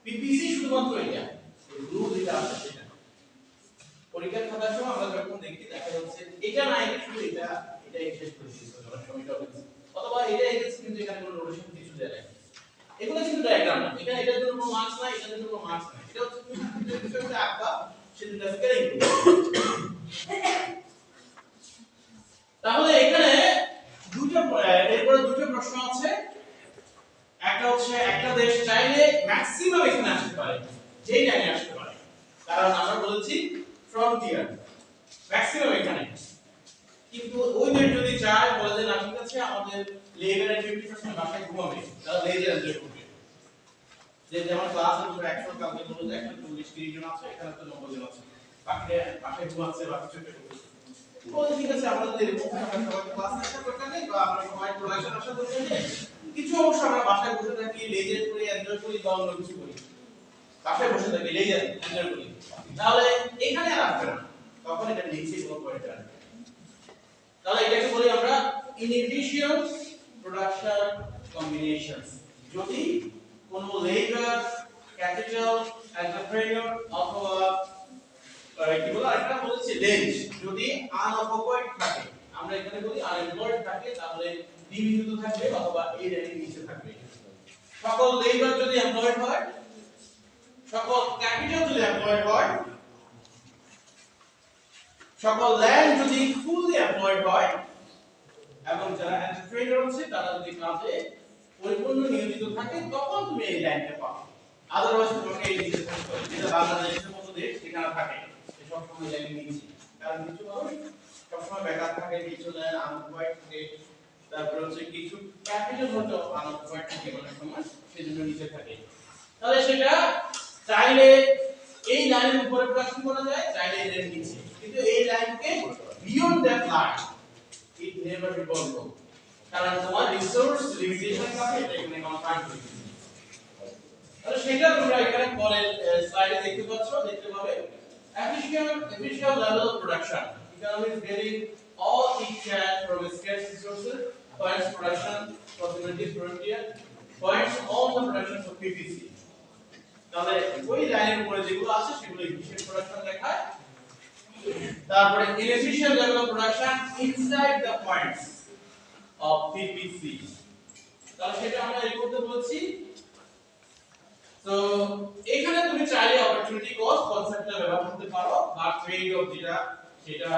পিপিসি শুধুমাত্র এটা গ্রু যেটা আছে সেটা পরীক্ষার খাতার সময় আমরা যখন দেখি দেখা যাচ্ছে এটা না, এটা শুধু এটা শেষ করে দিয়েছে যখন সময়টা হচ্ছে, অথবা এটা এসেছে কিন্তু এখানে কোনো নোটেশন কিছু দেয় নাই। এগুলো কিন্তু ডায়াগ্রাম না, এখানে এটার জন্য কোনো মার্কস নাই, এটার জন্য কোনো মার্কস নাই, এটা হচ্ছে তুমি যে বিষয়টা আঁকবা সেটা স্কেলিং। তাহলে এখানে এরপরে দুটো প্রশ্ন আছে। একটা হচ্ছে একটা দেশ চাইলে ম্যাক্সিমাম এখানে আসতে পারে, যেই লাইনে আসতে পারে, কারণ আমরা বলেছি ফ্রন্টিয়ার ম্যাক্সিমাম এখানে, কিন্তু ওই দেশ যদি চায় বলে যে না ঠিক আছে আমাদের লেবারের 50% বাসায় ঘুমাবে, তাহলে লেজার এনজয় করবে। যে যেমন ক্লাসে তোমরা 100 কালকে বলে যে 140 30 জন আছে, এখানে তো 90 জন আছে, বাকিরা বাসায় ঘুমাচ্ছে বা কিছু একটা করছে। বলে ঠিক আছে আমরা যদি এরকম আমরা সবাই ক্লাস আসার দরকার নেই, বা আমরা সবাই প্রোডাকশন আসার দরকার নেই, কিছু অংশ আমরা বাসায় বসে থাকি, লেজার করে এনজয় করি বা অন্য কিছু করি, বাসায় বসে থাকি লেজার এনজয় করি, তাহলে এখানে আর আসবে না, তখন এটা নিচে কোনো পয়েন্ট আসবে। তাহলে এটাকে বলি আমরা inefficient production combinations। যদি কোনো লেবার, ক্যাপিটাল, এন্টারপ্রেনিউর অথবা কি বলা এটা বলছি লেন্স যদি আনঅকুপাইড থাকে, আমরা এখানে বলি আনএমপ্লয়েড থাকে, তাহলে নিবেদিত থাকবে অথবা এই লাইনের নিচে থাকবে। সকল লেবার যদি এমপ্লয়েড হয়, সকল ক্যাপিটাল যদি এমপ্লয়েড হয়, সকল ল্যান্ড যদি ফুললি এমপ্লয়েড হয়, এবং যারা এন্টারপ্রেনিউর আছে তারা যদি কাজে পরিপূর্ণ নিয়োজিত থাকে, তখন তুমি এই লাইনটা পাবে। আদারওয়াইজ তোমাকে এই নিচে থাকতে হবে, যেটা বাংলাদেশের মতো দেশ সেখানে থাকে সব সময় লাইন নিচে, কারণ কিছু মানুষ সবসময় বেকার থাকে, কিছু লাইন আনঅকুপাইড থাকে, তারপরে হচ্ছে কিছু ক্যাপিটাল হয়তো আনঅকুপাইড থাকে অনেক সময়, সেজন্য নিচে থাকে। তাহলে সেটা চাইলে এই লাইনের উপরে প্রকাশন করা যায়, চাইলে এই লাইনের নিচে, কিন্তু এই লাইনকে beyond that line it never be possible, কারণ তোমার রিসোর্স লিমিটেশন থাকে, এটা এখানে কনফাইন করে দিয়েছে। তাহলে সেটা তোমরা এখানে পরের স্লাইডে দেখতে পাচ্ছ, দেখতে পাবে efficient level of production economy is getting all it can from scarce resources, points production possibility frontier, points on the production of PPC। তাহলে ওই লাইনের উপরে যেগুলো আছে সেগুলো efficient production দেখায়। তারপরে inefficient level of production inside the points of PPC, তাহলে সেটা আমরা এই করতে বলছি। তো এখানে তুমি চাইলে অপরচুনিটি কস্ট কনসেপ্টটা ব্যবহার করতে পারো, বা ট্রেড অফ যেটা সেটা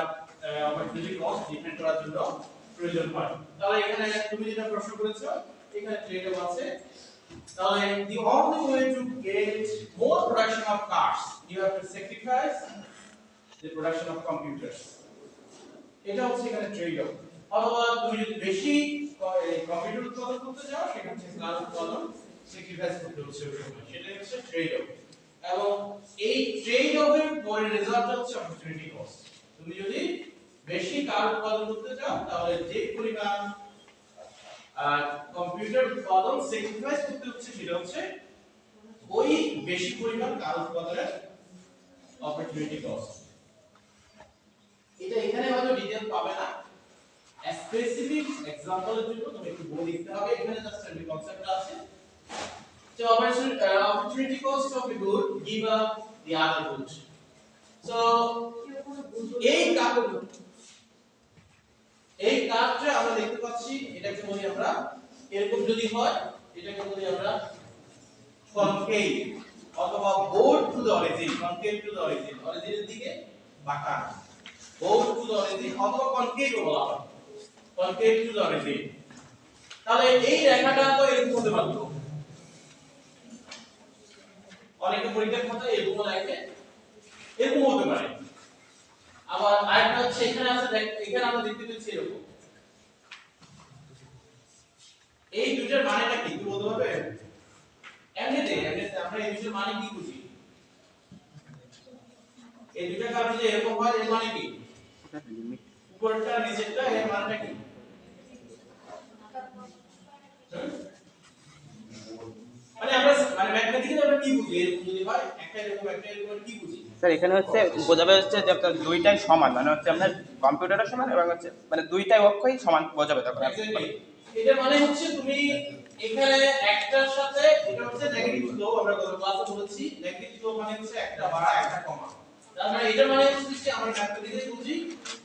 অপরচুনিটি কস্ট ডিফাইন করার জন্য প্রয়োজন হয়। তাহলে এখানে তুমি যেটা প্রশ্ন করেছো এখানে ট্রেড অফ আছে, তাহলে the only way to get more production of cars you have to sacrifice the production of computers, এটা হচ্ছে এখানে ট্রেড অফ। অথবা তুমি যদি বেশি কম্পিউটার উৎপাদন করতে চাও সেখানে কার উৎপাদন স্যাক্রিফাইস করতে হচ্ছে ওই সময়, সেটাই হচ্ছে ট্রেড অফ। এবং এই ট্রেড অফের পরে রেজাল্ট হচ্ছে অপরচুনিটি কস্ট। তুমি যদি বেশি কার উৎপাদন করতে চাও তাহলে যে পরিমাণ কম্পিউটার উৎপাদন স্যাক্রিফাইস করতে হচ্ছে সেটা হচ্ছে ওই বেশি পরিমাণ কার উৎপাদনের অপরচুনিটি কস্ট। এটা এখানে হয়তো ডিটেইল পাবে না, স্পেসিফিক এক্সাম্পলের জন্য তুমি একটু বই লিখতে হবে, এখানে জাস্ট একটা কনসেপ্ট আছে যে opportunity cost of a good give up the other good। So এই কাজটা আমরা দেখতে পাচ্ছি, এটাকে বলি আমরা এরকম যদি হয় এটাকে বলি আমরা কনকেভ অথবা bowed to the origin, concave to the origin, অরিজিনের দিকে বাঁকা, বোর্ড টু দ্য অরিজিন অথবা কনকেভ বলা হয়, কনকেভ টু দ্য অরিজিন। তাহলে এই রেখাটা তো এরকম হতে পারতো, অনেকে পরীক্ষার খাতায় এরকম লাইনে এরকম হতে পারে। আবার আরেকটা হচ্ছে এখানে আছে, এখানে আমরা দেখতে পাচ্ছি এরকম। এই দুইটার মানেটা কি তুমি বলতে পারবে? এমনিতে আমরা এই দুইটার মানে কি বুঝি? এই দুইটা কারণে যে এরকম হয় এর মানে কি? উপরটা নিচেরটা এর মানেটা কি? মানে আমরা মানে ম্যাথমেটিক্যালি আমরা কি বুঝি? এরকম যদি হয় একটা এরকম একটা এরকম কি বুঝি? স্যার এখানে হচ্ছে বোঝাবে হচ্ছে যে আপনার দুইটাই সমান, মানে হচ্ছে আপনার কম্পিউটারের সমান এবং হচ্ছে মানে দুইটাই অক্ষই সমান বোঝাবে তখন। এক্স্যাক্টলি এটা মানে হচ্ছে তুমি এখানে একটার সাথে এটা হচ্ছে নেগেটিভ ফ্লো, আমরা গত ক্লাসে বলেছি নেগেটিভ ফ্লো মানে হচ্ছে একটা বাড়া একটা কমা। তার মানে এটা মানে হচ্ছে যে আমরা ম্যাথমেটিক্যালি বুঝি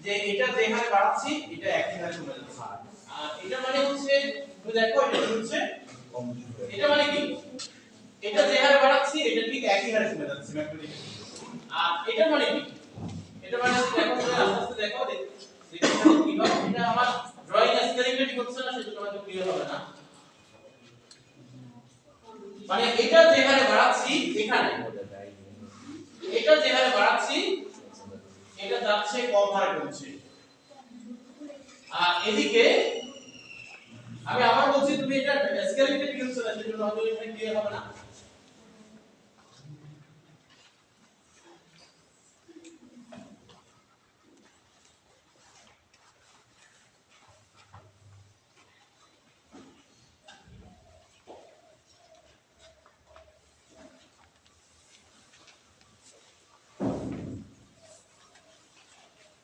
যে এটা যে হারে বাড়াচ্ছি এটা একই হারে কমে যাচ্ছে। আর এটা মানে হচ্ছে তুমি দেখো এটা হচ্ছে এটা মানে কি এটা যে হারে বাড়াচ্ছি এটা ঠিক একই হারে কমে যাচ্ছে ম্যাথমেটিক্যালি। আর এটা মানে কি এটা মানে হচ্ছে দেখো তুমি আস্তে আস্তে দেখো কি হবে এটা আমার ড্রয়িং স্কেলিংটা ঠিক হচ্ছে না, সেজন্য হয়তো ক্লিয়ার হবে না। মানে এটা যে হারে বাড়াচ্ছি এখানে এটা যে হারে বাড়াচ্ছি এটা যাচ্ছে কম হারে কমছে। আর এদিকে আমি আবার বলছি তুমি এটা স্কেলিংটা ঠিক হচ্ছে না, সেজন্য হয়তো এটা ক্লিয়ার হবে না।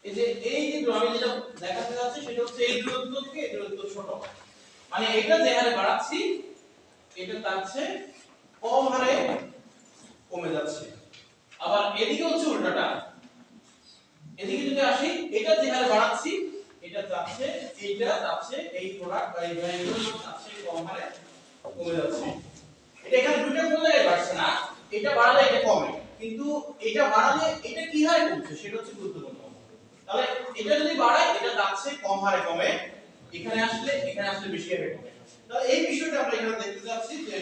এই যে আমি যেটা দেখাতে যাচ্ছি সেটা হচ্ছে এই দূরত্ব থেকে এই দূরত্ব ছোট, মানে এটা যে হারে বাড়াচ্ছি এটা তার চেয়ে কম হারে কমে যাচ্ছে। আবার এদিকে হচ্ছে উল্টাটা, এদিকে যদি আসি এটা যে হারে বাড়াচ্ছি এটা যাচ্ছে এই প্রোডাক্ট বা এই ভ্যালু যাচ্ছে কম হারে কমে যাচ্ছে। এটা এখানে দুটো কোন জায়গায় বাড়ছে না, এটা বাড়ালে এটা কমে, কিন্তু এটা বাড়ালে এটা কি হারে কমছে সেটা হচ্ছে গুরুত্বপূর্ণ। তাহলে এটা যদি বাড়ায় এটা যাচ্ছে কম হারে কমে, এখানে আসলে বেশি হারে কমে। তাহলে এই বিষয়টা আমরা এখানে দেখতে যাচ্ছি যে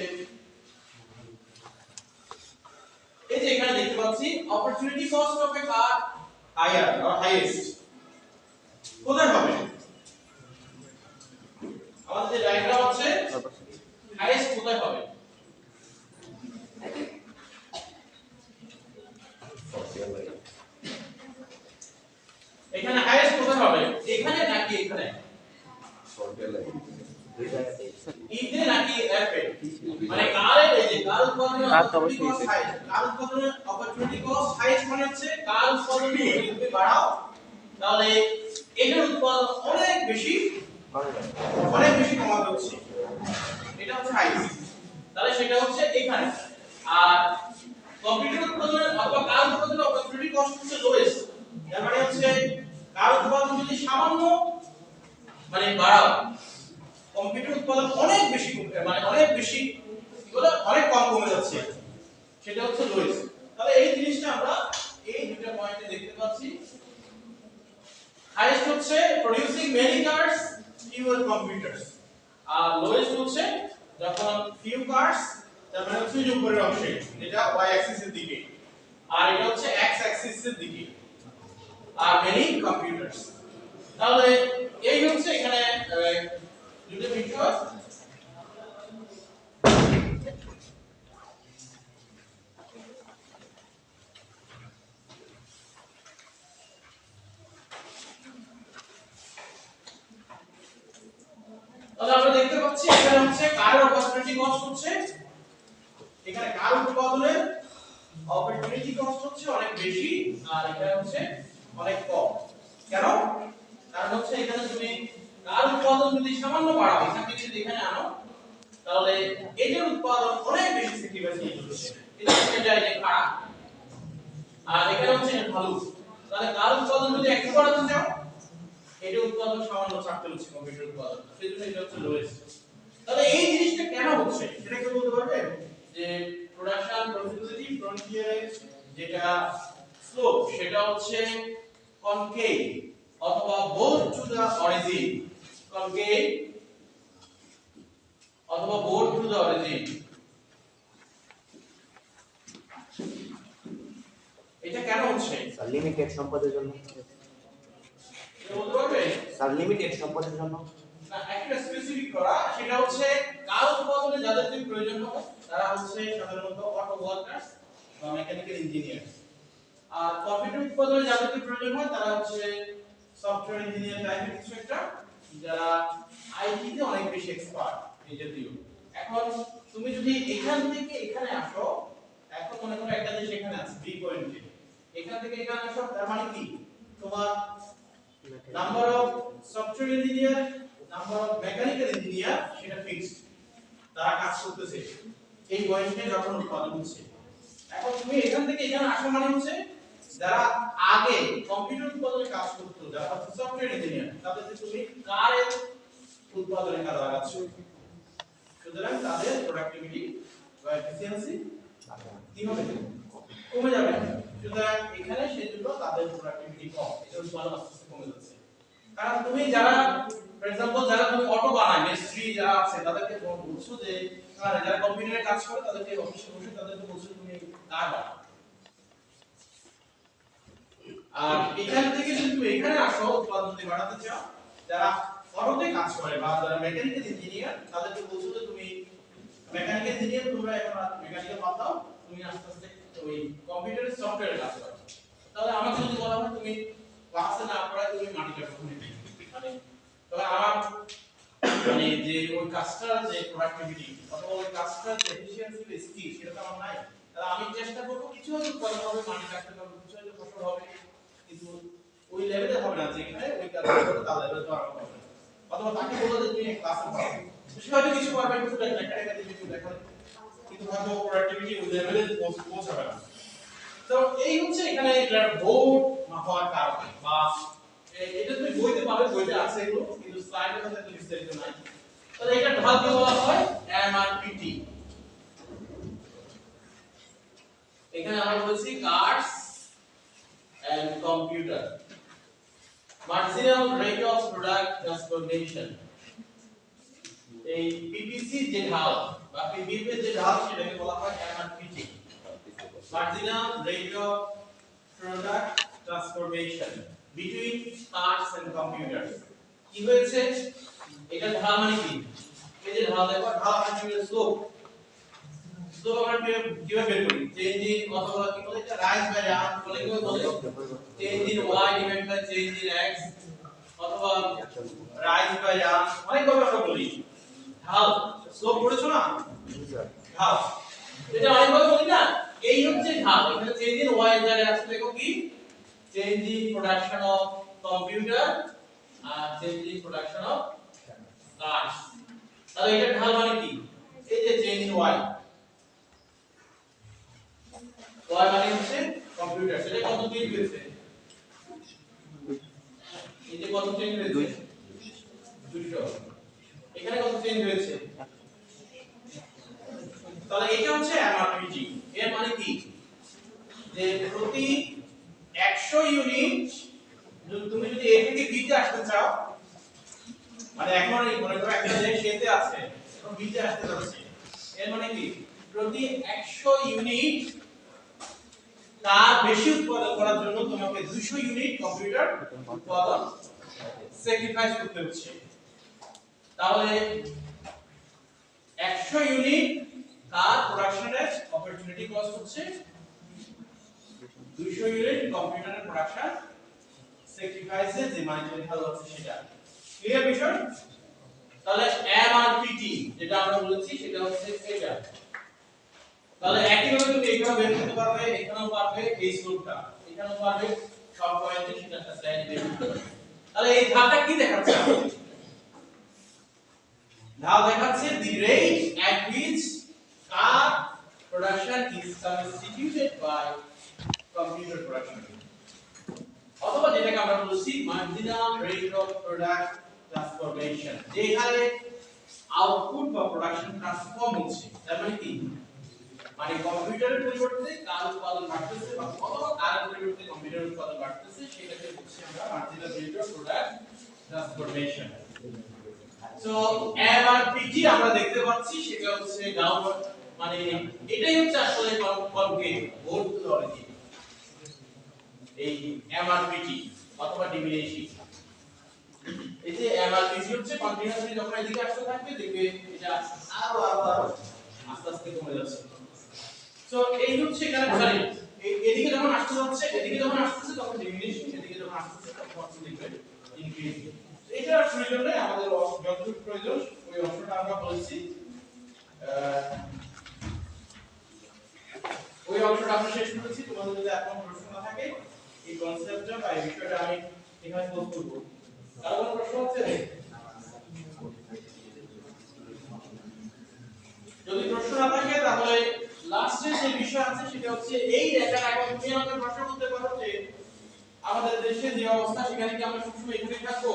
এই যে এখানে দেখতে পাচ্ছি opportunity cost of a car higher or highest কোথায় হবে? আমাদের যে ডায়াগ্রাম আছে হাইয়েস্ট কোথায় হবে? এখানে হাইয়েস্ট কোথায় হবে? এখানে নাকি এখানে? ইতে নাকি এফে? মানে কার এই যে কার উৎপাদনের অপরচুনিটি কস্ট হাইয়েস্ট মানে হচ্ছে কার উৎপাদন যদি তুমি বাড়াও তাহলে এটার উৎপাদন অনেক বেশি কমাতে হচ্ছে, এটা হচ্ছে হাইয়েস্ট। তাহলে সেটা হচ্ছে এখানে। আর কম্পিউটার উৎপাদনের অথবা কার উৎপাদনের অপরচুনিটি কস্ট হচ্ছে লোয়েস্ট, এর মানে হচ্ছে কার উৎপাদন যদি সামান্য মানে বাড়াও কম্পিউটার উৎপাদন অনেক বেশি অনেক কম কমে যাচ্ছে, সেটা হচ্ছে লোয়েস্ট। তাহলে এই জিনিসটা আমরা এই দুটো পয়েন্টে দেখতে পাচ্ছি। হাইয়েস্ট হচ্ছে producing many cars fewer computers, আর লোয়েস্ট হচ্ছে যখন ফিউ কার্স, তার মানে হচ্ছে যে উপরের অংশে যেটা y অ্যাক্সিস এর দিকে, আর এটা হচ্ছে x অ্যাক্সিস এর দিকে, আর মেনি কম্পিউটারস। তাহলে এই হচ্ছে এখানে দুটো বিষয়। তাহলে আমরা দেখতে পাচ্ছি এখানে হচ্ছে কার অপরচুনিটি কস্ট হচ্ছে, এখানে কার উৎপাদনের অপরচুনিটি কস্ট হচ্ছে অনেক বেশি আর এখানে হচ্ছে অনেক কম। কেন? কারণ হচ্ছে এখানে তুমি কার উৎপাদন যদি সামান্য বাড়াও এখান থেকে যদি এখানে আনো তাহলে এটার উৎপাদন অনেক বেশি স্যাক্রিফাইস নিতে হচ্ছে, এটা যে খারাপ, আর এখানে হচ্ছে ভালো। তাহলে কার উৎপাদন যদি একটু বাড়াতে চাও এটা উৎপাদন সামান্য ছাড়তে হচ্ছে কম্পিউটার উৎপাদন, সেজন্য এটা হচ্ছে লোয়েস্ট। তাহলে এই জিনিসটা কেন হচ্ছে সেটা কি বলতে পারবে? যে প্রোডাকশন প্রফিটেবিলিটি ফ্রন্টিয়ারে যেটা স্লোপ সেটা হচ্ছে কনকেভ অথবা bowed to the origin, concave অথবা বোথ টু দা অরিজিন। এটা কেন হচ্ছে? লিমিটেড সম্পদের জন্য। এটা বলতে পারবে? স্যার লিমিটেড সম্পদের জন্য না, একটা স্পেসিফিক করা, সেটা হচ্ছে কার উৎপাদনে যাদের প্রয়োজন হবে তারা হচ্ছে সাধারণত অটো ওয়ার্কার্স বা মেকানিক্যাল ইঞ্জিনিয়ার, আর কম্পিউটার উৎপাদনে যাদের প্রয়োজন হয় তারা হচ্ছে সফটওয়্যার ইঞ্জিনিয়ার টাইপের কিছু একটা, যারা আইটি তে অনেক বেশি এক্সপার্ট এই জাতীয়। এখন তুমি যদি এখান থেকে এখানে আসো, এখন মনে করো একটা জিনিস এখানে আছে বি পয়েন্টে, এখান থেকে এখানে আসো, তার মানে কি তোমার number of software engineer, number of mechanical engineer সেটা ফিক্সড, তারা কাজ করতেছে এই পয়েন্টে যখন উৎপাদন হচ্ছে। এখন তুমি এখান থেকে এখানে আসা মানে হচ্ছে যারা আগে কম্পিউটার উৎপাদনে কাজ করতো, যারা সফটওয়্যার ইঞ্জিনিয়ার, তাদেরকে তুমি কারের উৎপাদনে কাজে লাগাচ্ছ, সুতরাং তাদের প্রোডাক্টিভিটি বা এফিসিয়েন্সি কি হবে, কমে যাবে। সুতরাং এখানে সেজন্য তাদের প্রোডাক্টিভিটি কম, এটা উৎপাদন আস্তে আস্তে কমে যাচ্ছে। কারণ তুমি যারা ফর এক্সাম্পল যারা তুমি অটো বানায়, মিস্ত্রি যারা আছে তাদেরকে বলছো যে যারা কম্পিউটারে কাজ করে তাদেরকে অফিসে বসে তাদেরকে বলছো তুমি কাজ বানাও। আর এখান থেকে যদি তুমি এখানে আসো উৎপাদন বাড়াতে চাও, যারা অটোতে কাজ করে বা যারা মেকানিক্যাল ইঞ্জিনিয়ার তাদেরকে বলছো যে তুমি মেকানিক্যাল ইঞ্জিনিয়ার, তোমরা এখন মেকানিক্যাল বাদ দাও, তুমি আস্তে আস্তে ওই কম্পিউটারের সফটওয়্যারে কাজ করো। তাহলে আমাকে যদি বলা হয় তুমি ক্লাসে না পড়ায় তুমি মাটি কাটো, মানে তবে আমার মানে যে ওই কাজটার যে প্রোডাক্টিভিটি অথবা ওই কাজটার যে এফিসিয়েন্সি বা স্কিল সেটা তো আমার নাই। তাহলে আমি চেষ্টা করব কিছু হয়তো উৎপাদন হবে, মাটি কাটতে পারবো, কিছু হয়তো ফসল হবে, কিন্তু ওই লেভেলে হবে না যেখানে ওই কাজটা করতে তার লেভেলে তো আর হবে না। অথবা তাকে বলবো যে তুমি ক্লাসে পড়াও, সে হয়তো কিছু পারবে, কিছু দেখা কিছু দেখা, কিন্তু হয়তো প্রোডাক্টিভিটি ওই লেভেলে পৌঁছাবে না। তো এই হচ্ছে এখানে এটা বোর্ড হওয়ার কারণ, বা এটা তুমি বইতে পাবে, বইতে আছে এগুলো, কিন্তু স্লাইডের মধ্যে তো বিস্তারিত নাই। তাহলে এটা ঢালকে বলা হয় এমআরপিটি। এখানে আমরা বলছি cards and computer, marginal rate of product transformation. এই পিপিসি যে ঢাল বা পিপিপি যে ঢাল সেটাকে বলা হয় এমআরপিটি, marginal rate of product transformation between parts and computers। কি হয়েছে এটা ঢাল মানে কি, এই যে ঢাল দেখো, ঢাল মানে কি স্লোপ, স্লোপ আমরা কিভাবে বের করি, চেঞ্জ ইন অথবা কি বলে এটা রাইজ বাই ডাউন বলে, কি বলে change in y divide by change in x অথবা রাইজ বাই ডাউন, অনেক ভাবে আমরা বলি। ঢাল স্লোপ পড়েছো না, ঢাল এটা অনেক ভাবে বলি না, এই হচ্ছে ঢাল। এখানে চেঞ্জ ইন y এর জায়গায় আছে দেখো কি, change in production of computer আর change in production of cars. তাহলে এটা ঢাল মানে কি, এই যে চেঞ্জ ইন y, y মানে হচ্ছে কম্পিউটার, সেটা কত চেঞ্জ হয়েছে, এই যে কত চেঞ্জ হয়েছে 200, এখানে কত চেঞ্জ হয়েছে। তাহলে এটা হচ্ছে এমআরপিটি। এর মানে কি, যে প্রতি 100 ইউনিট তুমি যদি এ থেকে বি তে আসতে চাও, মানে এখন এই মনে করো একটা যে সেতে আছে এখন বি তে আসতে যাচ্ছে, এর মানে কি প্রতি 100 ইউনিট তার বেশি উৎপাদন করার জন্য তোমাকে 200 ইউনিট কম্পিউটার উৎপাদন স্যাক্রিফাইস করতে হচ্ছে। তাহলে 100 ইউনিট তার প্রোডাকশনের অপরচুনিটি কস্ট হচ্ছে 200 ইউনিট কম্পিউটারের প্রোডাকশন স্যাক্রিফাইসে যে মানিটারি ভ্যালু আছে সেটা। ক্লিয়ার বিষয়? তাহলে এমআরপিটি যেটা আমরা বলেছি সেটা হচ্ছে এটা। তাহলে একইভাবে তুমি এইভাবে বের করতে পারবে, এখানেও পারবে এই স্লোপটা, এখানেও পারবে, সব পয়েন্টে সেটা একটা স্লাইড বের করতে পারবে। তাহলে এই ধাপটা কি দেখাচ্ছে? ধাপ দেখাচ্ছে the rate at which car production is substituted by computer production, অথবা যেটাকে আমরা বলছি marginal rate of product transformation, যেখানে আউটপুট বা প্রোডাকশন ট্রান্সফর্ম হচ্ছে। তার মানে কি, মানে কম্পিউটারের পরিবর্তে কার উৎপাদন বাড়তেছে বা অথবা কারের পরিবর্তে কম্পিউটারের উৎপাদন বাড়তেছে, সেটাকে বলছি আমরা marginal rate of product transformation। So MRPT আমরা দেখতে পাচ্ছি সেটা হচ্ছে ডাউনওয়ার্ড, মানে এটাই হচ্ছে আসলে কনকেভ বোর্ড মেথোডোলজি, এই এমআরপিটি অথবা ডিমিনিশিং। এই যে এমআরপিটি হচ্ছে কন্টিনিউয়াসলি যখন এদিকে আসতে থাকবে দেখবে এটা আরো আস্তে আস্তে কমে যাচ্ছে। সো এই হচ্ছে এখানে সরি, এদিকে যখন আসতে যাচ্ছে, এদিকে যখন আসতেছে তখন ডিমিনিশিং, এদিকে যখন আসতেছে তখন দেখবে ইনক্রিজ। এটা প্রয়োজনে আমাদের যতটুকু প্রয়োজন ওই অংশটা আমরা বলেছি, ওই অংশটা আমরা শেষ করেছি। তোমাদের যদি এখন প্রশ্ন না থাকে এই কনসেপ্টটা বা এই বিষয়টা আমি এখানে ক্লোজ করব। কারো কোনো প্রশ্ন আছে? যদি প্রশ্ন না থাকে তাহলে লাস্টে যে বিষয় আছে সেটা হচ্ছে এই রেখার এখন তুমি আমাকে প্রশ্ন করতে পারো যে আমাদের দেশে যে অবস্থা সেখানে কি আমরা সবসময় এখানে থাকবো?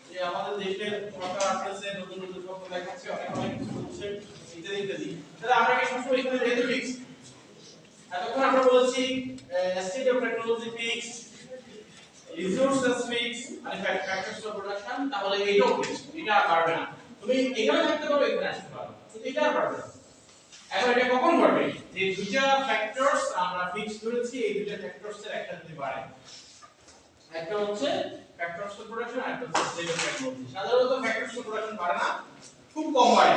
যে আমাদের দেশের সরকার আসছে, নতুন নতুন স্বপ্ন দেখাচ্ছে, অনেক অনেক কিছু হচ্ছে, ইত্যাদি ইত্যাদি। তাহলে আমরা কি সবসময় এখানে রেখে ফিক্স? এতক্ষণ আমরা বলেছি state of technology fix, resources fix, মানে ফ্যাক্টরস অফ প্রোডাকশন, তাহলে এইটাও ফিক্স, এটা আর পারবে না। তুমি এখানে থাকতে পারো, এখানে আসতে পারো, কিন্তু এটা আর পারবে না। এখন এটা কখন ঘটবে? যে দুইটা ফ্যাক্টরস আমরা ফিক্স করেছি, এই দুইটা ফ্যাক্টরস এর একটা যদি বাড়ে, একটা হচ্ছে ফ্যাক্টরস অফ প্রোডাকশন আর একটা হচ্ছে স্টেট অফ টেকনোলজি। সাধারণত ফ্যাক্টরস অফ প্রোডাকশন বাড়ে না, খুব কম বাড়ে,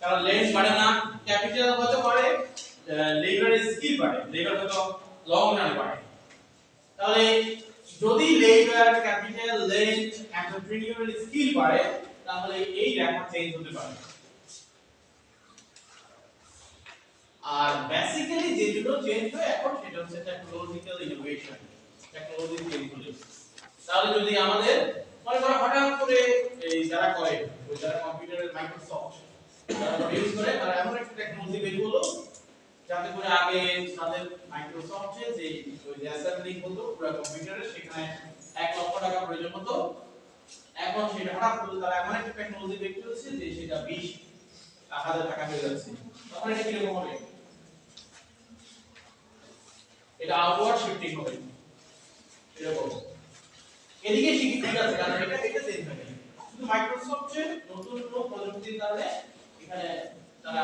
কারণ লেন্থ বাড়ে না, ক্যাপিটাল হয়তো বাড়ে, লেবার স্কিল বাড়ে, লেবার হয়তো লং রান বাড়ে। তাহলে যদি লেবার, ক্যাপিটাল, লেন্থ, এন্টারপ্রেনিউরিয়াল স্কিল বাড়ে, তাহলে এই রেখা চেঞ্জ হতে পারে। আর বেসিক্যালি যে দুটো চেঞ্জ হয় এখন সেটা হচ্ছে টেকনোলজিক্যাল ইনোভেশন, টেকনোলজি চেঞ্জ হলে। তাহলে যদি আমাদের মনে করো হঠাৎ করে এই যারা করে, ওই যারা কম্পিউটারের মাইক্রোসফট যারা প্রডিউস করে, তারা এমন একটা টেকনোলজি বের হলো যাতে করে আগে তাদের মাইক্রোসফটে যে ওই অ্যাসেম্বলিং হতো পুরো কম্পিউটারে, সেখানে 1 লক্ষ টাকা প্রয়োজন হতো, এখন সেটা হঠাৎ করে তারা এমন একটা টেকনোলজি বের করেছে যে সেটা 20,000 টাকা হয়ে যাচ্ছে। তখন এটা কিরকম হবে? এটা আউটওয়ার্ড শিফটিং হবে এরকম। এদিকে ঠিক আছে, কারণ এটা চেঞ্জ হবে। শুধু মাইক্রোসফটে নতুন নতুন প্রযুক্তির কারণে এখানে তারা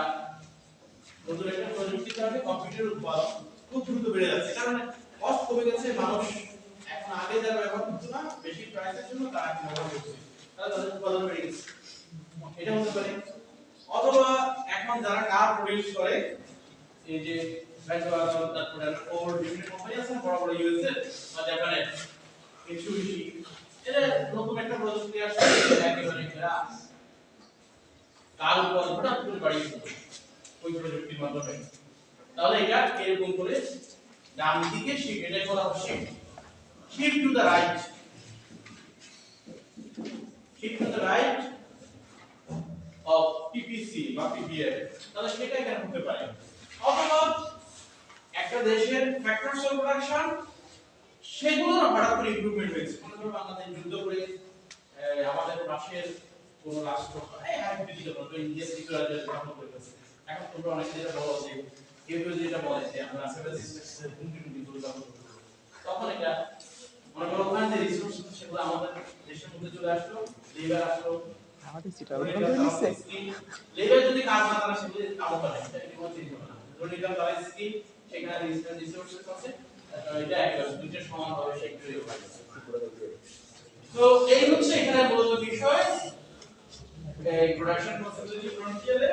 নতুন একটা প্রযুক্তির কারণে কম্পিউটার উৎপাদন খুব দ্রুত বেড়ে যাচ্ছে, কারণ কস্ট কমে গেছে, মানুষ এখন আগে যারা ব্যবহার করতো না বেশি প্রাইসের জন্য তারা এখন ব্যবহার করছে, তাহলে তাদের উৎপাদন বেড়ে গেছে, এটা হতে পারে। অথবা এখন যারা কার প্রডিউস করে, এই যে তারপরে ফোর্ড, বিভিন্ন কোম্পানি আছে বড় বড় ইউএসএ বা জাপানে, মিৎসুবিশি, এরা নতুন একটা প্রযুক্তি আসছে, একেবারে এরা কার উৎপাদন হঠাৎ করে বাড়িয়ে দিল ওই প্রযুক্তির মাধ্যমে। তাহলে এটা এরকম করে ডান দিকে শিফট, এটাই বলা হয় shift, shift to the right, shift to the right of PPC বা পিপিএল। তাহলে সেটা এখানে হতে পারে। অথবা একটা দেশের ফ্যাক্টরস অফ প্রোডাকশন সেগুলোর হঠাৎ করে ইমপ্রুভমেন্ট হয়েছে। মনে করো বাংলাদেশ যুদ্ধ করে আমাদের পাশের কোন রাষ্ট্র ইন্ডিয়া যুক্তরাজ্যের স্থাপন করেছে, এখন তোমরা অনেকে যেটা বলো যে কেউ কেউ যেটা বলে যে আমরা সেভেন সিস্টার্সের হুমকি দুর্গম, তখন এটা মনে করো ওখানে যে রিসোর্স সেগুলো আমাদের দেশের মধ্যে চলে আসলো, লেবার আসলো, লেবার যদি কাজ না করে সেগুলো কাজ করে, এটা কোনো চিন্তা না। ধরে নিলাম তারা স্কিল, সেখানে রিসোর্সেস আছে, এটা একেবারে দুইটা সমান ভাবে সেক্টরে হয়। তো এই হচ্ছে এখানে মূলত বিষয় এই প্রোডাকশন পসিবিলিটি ফ্রন্টিয়ারে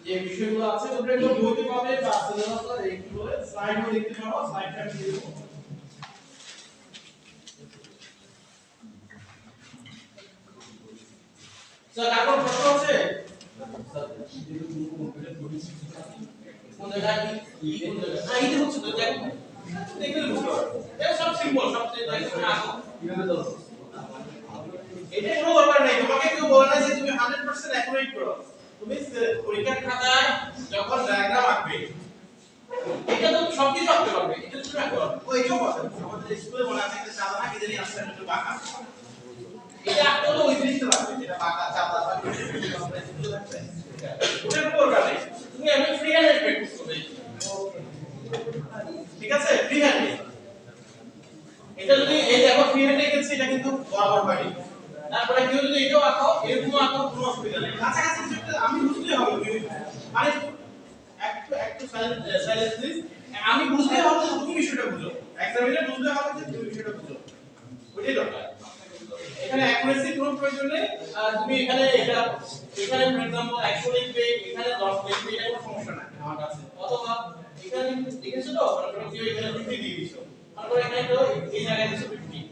যে বিষয়গুলো আছে তোমরা এগুলো বইতে পাবে বা সিলেবাসে এইগুলো স্লাইডও দেখতে পারো, স্লাইডটা আমি দিয়ে দেব। স্যার কারো প্রশ্ন আছে? কোন জায়গায় কি কোন জায়গায় না এটা হচ্ছে তো দেখো দেখলে বুঝতে পারবে, এটা সব সিম্পল, সবচেয়ে দেখো না কিভাবে দাও এটা কোনো দরকার নেই। তোমাকে কেউ বলে না যে তুমি 100% অ্যাকুরেট করো, তুমি পরীক্ষার খাতায় যখন ডায়াগ্রাম আঁকবে এটা তো সবকিছু আঁকতে পারবে, এটা তুমি আঁকতে পারবে। ও এটাও পারবে, আমাদের স্কুলে মনে আছে একটা চাঁদা না কিনে আসলে একটু বাঁকা, এটা আঁকতে হলে ওই জিনিসটা লাগবে, যেটা বাঁকা চাঁদা বা কিছু আমরা স্কুলে থাকবে ওটার উপর কাটে তুমি এমনি ফ্রি হ্যান্ড প্র্যাকটিস করবে, ঠিক আছে? ফ্রি হ্যান্ডে এটা যদি এই দেখো ফ্রি হ্যান্ডে গেছে, এটা কিন্তু বরাবর বাড়ি। তারপরে কেউ যদি এটাও আঁকো, এরকম আঁকো, কোনো অসুবিধা নেই, কাছাকাছি কিছু একটা আমি বুঝতে হবে, মানে একটু সাইলেন্স প্লিজ, আমি বুঝতে হবে যে তুমি বিষয়টা বুঝো, এক্সামিনার বুঝতে হবে যে তুমি বিষয়টা বুঝো, ওইটাই দরকার। এখানে অ্যাকুরেসি কোনো প্রয়োজন নেই, তুমি এখানে এটা এখানে ফর एग्जांपल 100 লিখবে, এখানে 10 লিখবে, এটা কোনো সমস্যা না আমার কাছে। অথবা এখানে লিখেছো তো, মানে কেউ এখানে 50 দিয়ে দিছো, তারপর এখানে তো এই জায়গায় দিছো 50।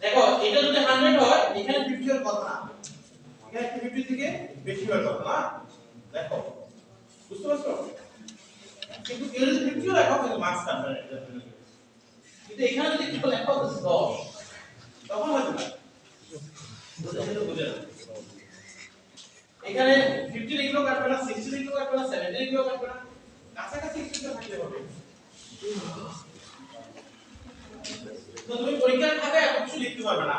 দেখো এটা যদি 100 হয় এখানে 50 এর কথা না, এখানে 50 থেকে বেশি হওয়ার কথা না। দেখো বুঝতে পারছো? কিন্তু কেউ যদি 50 লেখো তাহলে মার্কস কাটবে না এটা। কিন্তু এখানে যদি কেউ লেখো 10 তখন হয়তো না বুঝে বুঝে না। এখানে 50 লিখলেও কাটবে না, 60 লিখলেও কাটবে না, 70 লিখলেও কাটবে না, কাছাকাছি কিছু থাকলে হবে। তো তুমি পরীক্ষার খাতায় এত কিছু লিখতে পারবে না,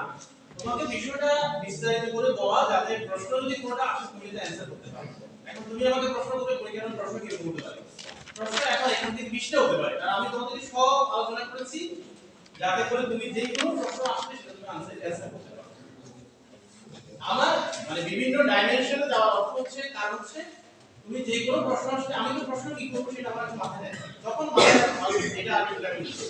তোমাকে বিষয়টা বিস্তারিত করে বলা যাতে প্রশ্ন যদি কোনটা আসে তুমি এটা অ্যানসার করতে পারো। এখন তুমি আমাকে প্রশ্ন করবে পরীক্ষার প্রশ্ন কি করতে পারে, প্রশ্ন এখন এখান থেকে 20টা হতে পারে, আর আমি তোমাদের সব আলোচনা করেছি যাতে করে তুমি যে কোনো প্রশ্ন আসলে সেটা তুমি অ্যানসার করতে পারো। আমার মানে বিভিন্ন ডাইমেনশনে যাওয়ার অর্থ হচ্ছে কারণ হচ্ছে তুমি যে কোনো প্রশ্ন আসলে আমি তো প্রশ্ন কি করব সেটা আমার মাথায় নেই, তখন মাথায় এটা আমি লিখতে,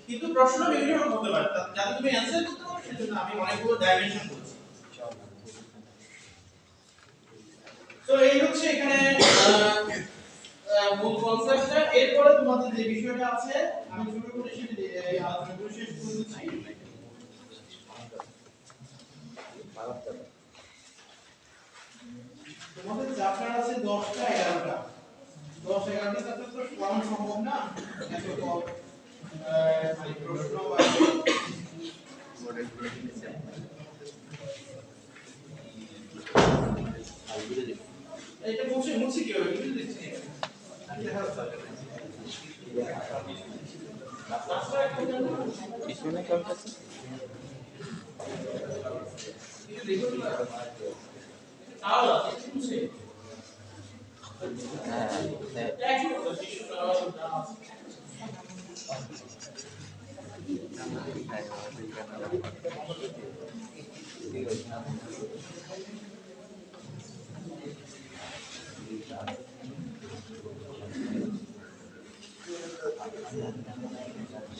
কিন্তু প্রশ্ন বিভিন্ন রকম হতে পারে যাতে তুমি অ্যানসার করতে পারো সেজন্য আমি অনেকগুলো ডাইমেনশন বলছি। তো এই হচ্ছে এখানে মূল কনসেপ্টটা। এরপরে তোমাদের যে বিষয়টা আছে আমি ছোট করে সেটা এই আলোচনা করে শেষ করে দিচ্ছি। তোমাদের চ্যাপ্টার আছে 10টা 11টা, 10 11টা চ্যাপ্টার তো পড়ানো সম্ভব না এত কম মানে প্রশ্ন বা এটা মুছে কি হবে কিছু দিচ্ছি আমি দেখা যাচ্ছে কিছু না কেমন আছে তাহলে কিছু মুছে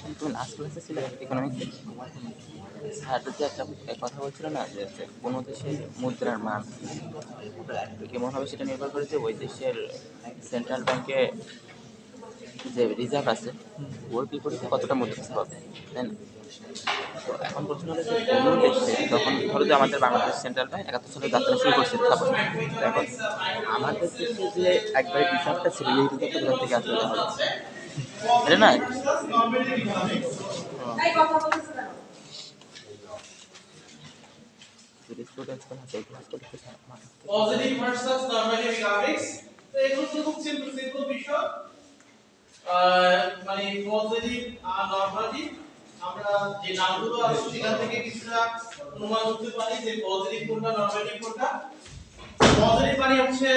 কিন্তু লাস্ট ক্লাসে ছিল ইকোনমিক্স স্যার যে একটা কথা বলছিল না যে কোনো দেশের মুদ্রার মান কেমন হবে সেটা নির্ভর করে যে ওই দেশের সেন্ট্রাল ব্যাংকে যে রিজার্ভ আছে ওর বিপরীতে কতটা মুদ্রা হবে, তাই না? তো এখন প্রশ্ন হলো যে কোনো দেশে যখন ধরো যে আমাদের বাংলাদেশ সেন্ট্রাল ব্যাংক 71 সালে যাত্রা শুরু করছিল, তারপর এখন আমাদের দেশে যে একবার রিজার্ভটা ছিল এই রিজার্ভটা কোথা থেকে আসলে হবে, এটা না পজিটিভ ভার্সেস নরমাটিভ ইকোনমিক্স। তো এগুলো তো খুব সিম্পল বিষয়, মানে পজিটিভ আর নরমাটিভ আমরা যে নামগুলো আছে সেখান থেকে কিছুটা অনুমান করতে পারি যে পজিটিভ কোনটা নরমাটিভ কোনটা। পজিটিভ মানে হচ্ছে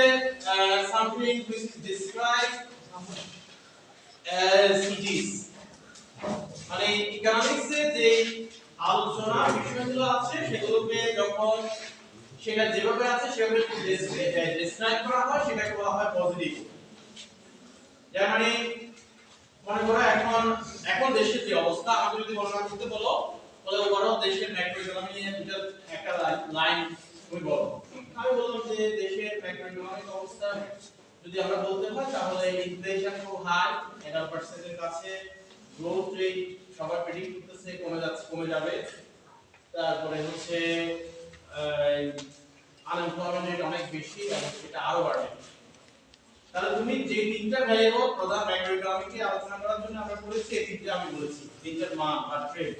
something which is described as it is, মানে ইকোনমিক্সে যে আলোচনা বিষয়গুলো আছে সেগুলোকে যখন সেটা যেভাবে আছে সেভাবে ডেসক্রাইব করা হয় সেটাকে বলা হয় পজিটিভ। যার মানে মনে করো এখন দেশের যে অবস্থা আমি যদি বর্ণনা করতে বলো তাহলে ওভারঅল দেশের ম্যাক্রো ইকোনমি নিয়ে একটা লাইন তুমি বলো। আমি বললাম যে দেশের ম্যাক্রো ইকোনমিক অবস্থা যদি আমরা বলতে হয় তাহলে ইনফ্লেশন খুব হাই 11% এর কাছে, গ্রোথ রেট সবাই প্রেডিক্ট করতেছে কমে যাবে, তারপরে হচ্ছে আনএমপ্লয়মেন্ট রেট অনেক বেশি এবং সেটা আরো বাড়বে। তাহলে তুমি যে তিনটা ভ্যারিয়েবল প্রধান ম্যাক্রো ইকোনমিকে আলোচনা করার জন্য আমরা বলেছি এই তিনটা আমি বলেছি তিনটার মান বা ট্রেন্ড।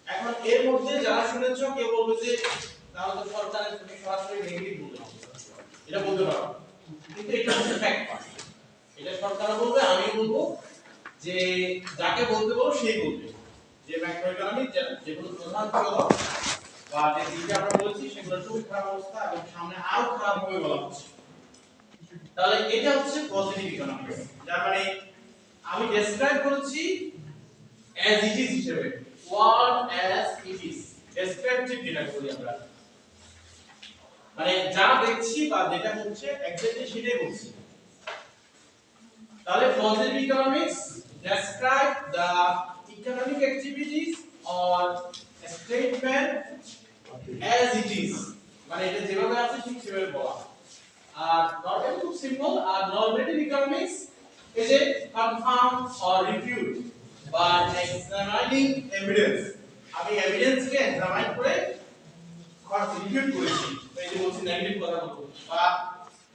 এখন এর মধ্যে যারা শুনেছো কেউ বলবে যে তাহলে তো সরকারের তুমি সরাসরি নেগেটিভ বলবে, এটা বলতে পারো, কিন্তু এটা হচ্ছে ফ্যাক্ট। এটা সরকার বলবে আমি বলবো, যে যাকে বলতে বলো সেই বলবে যে ম্যাক্রো ইকোনমিক যেগুলো প্রধান চলক বা যে দিকে আমরা বলেছি সেগুলো খুব খারাপ অবস্থা এবং সামনে আরো খারাপ হবে বলা হচ্ছে। তাহলে এটা হচ্ছে পজিটিভ ইকোনমিক্স, যার মানে আমি ডেসক্রাইব করেছি as it is হিসেবে, what as it is, descriptive যেটা বলি আমরা, মানে যা দেখছি বা যেটা হচ্ছে এক্স্যাক্টলি সেটাই বলছি। তাহলে positive economics describe the economic activities or statement as it is, মানে এটা যেভাবে আছে ঠিক সেভাবে বলা। আর নরমাটিভ খুব সিম্পল, আর normative economics is a confirm or refute by examining evidence, আমি এভিডেন্সকে এক্সামাইন করে রিফিউট করেছি, এই যে বলছি নেগেটিভ কথা বলবো বা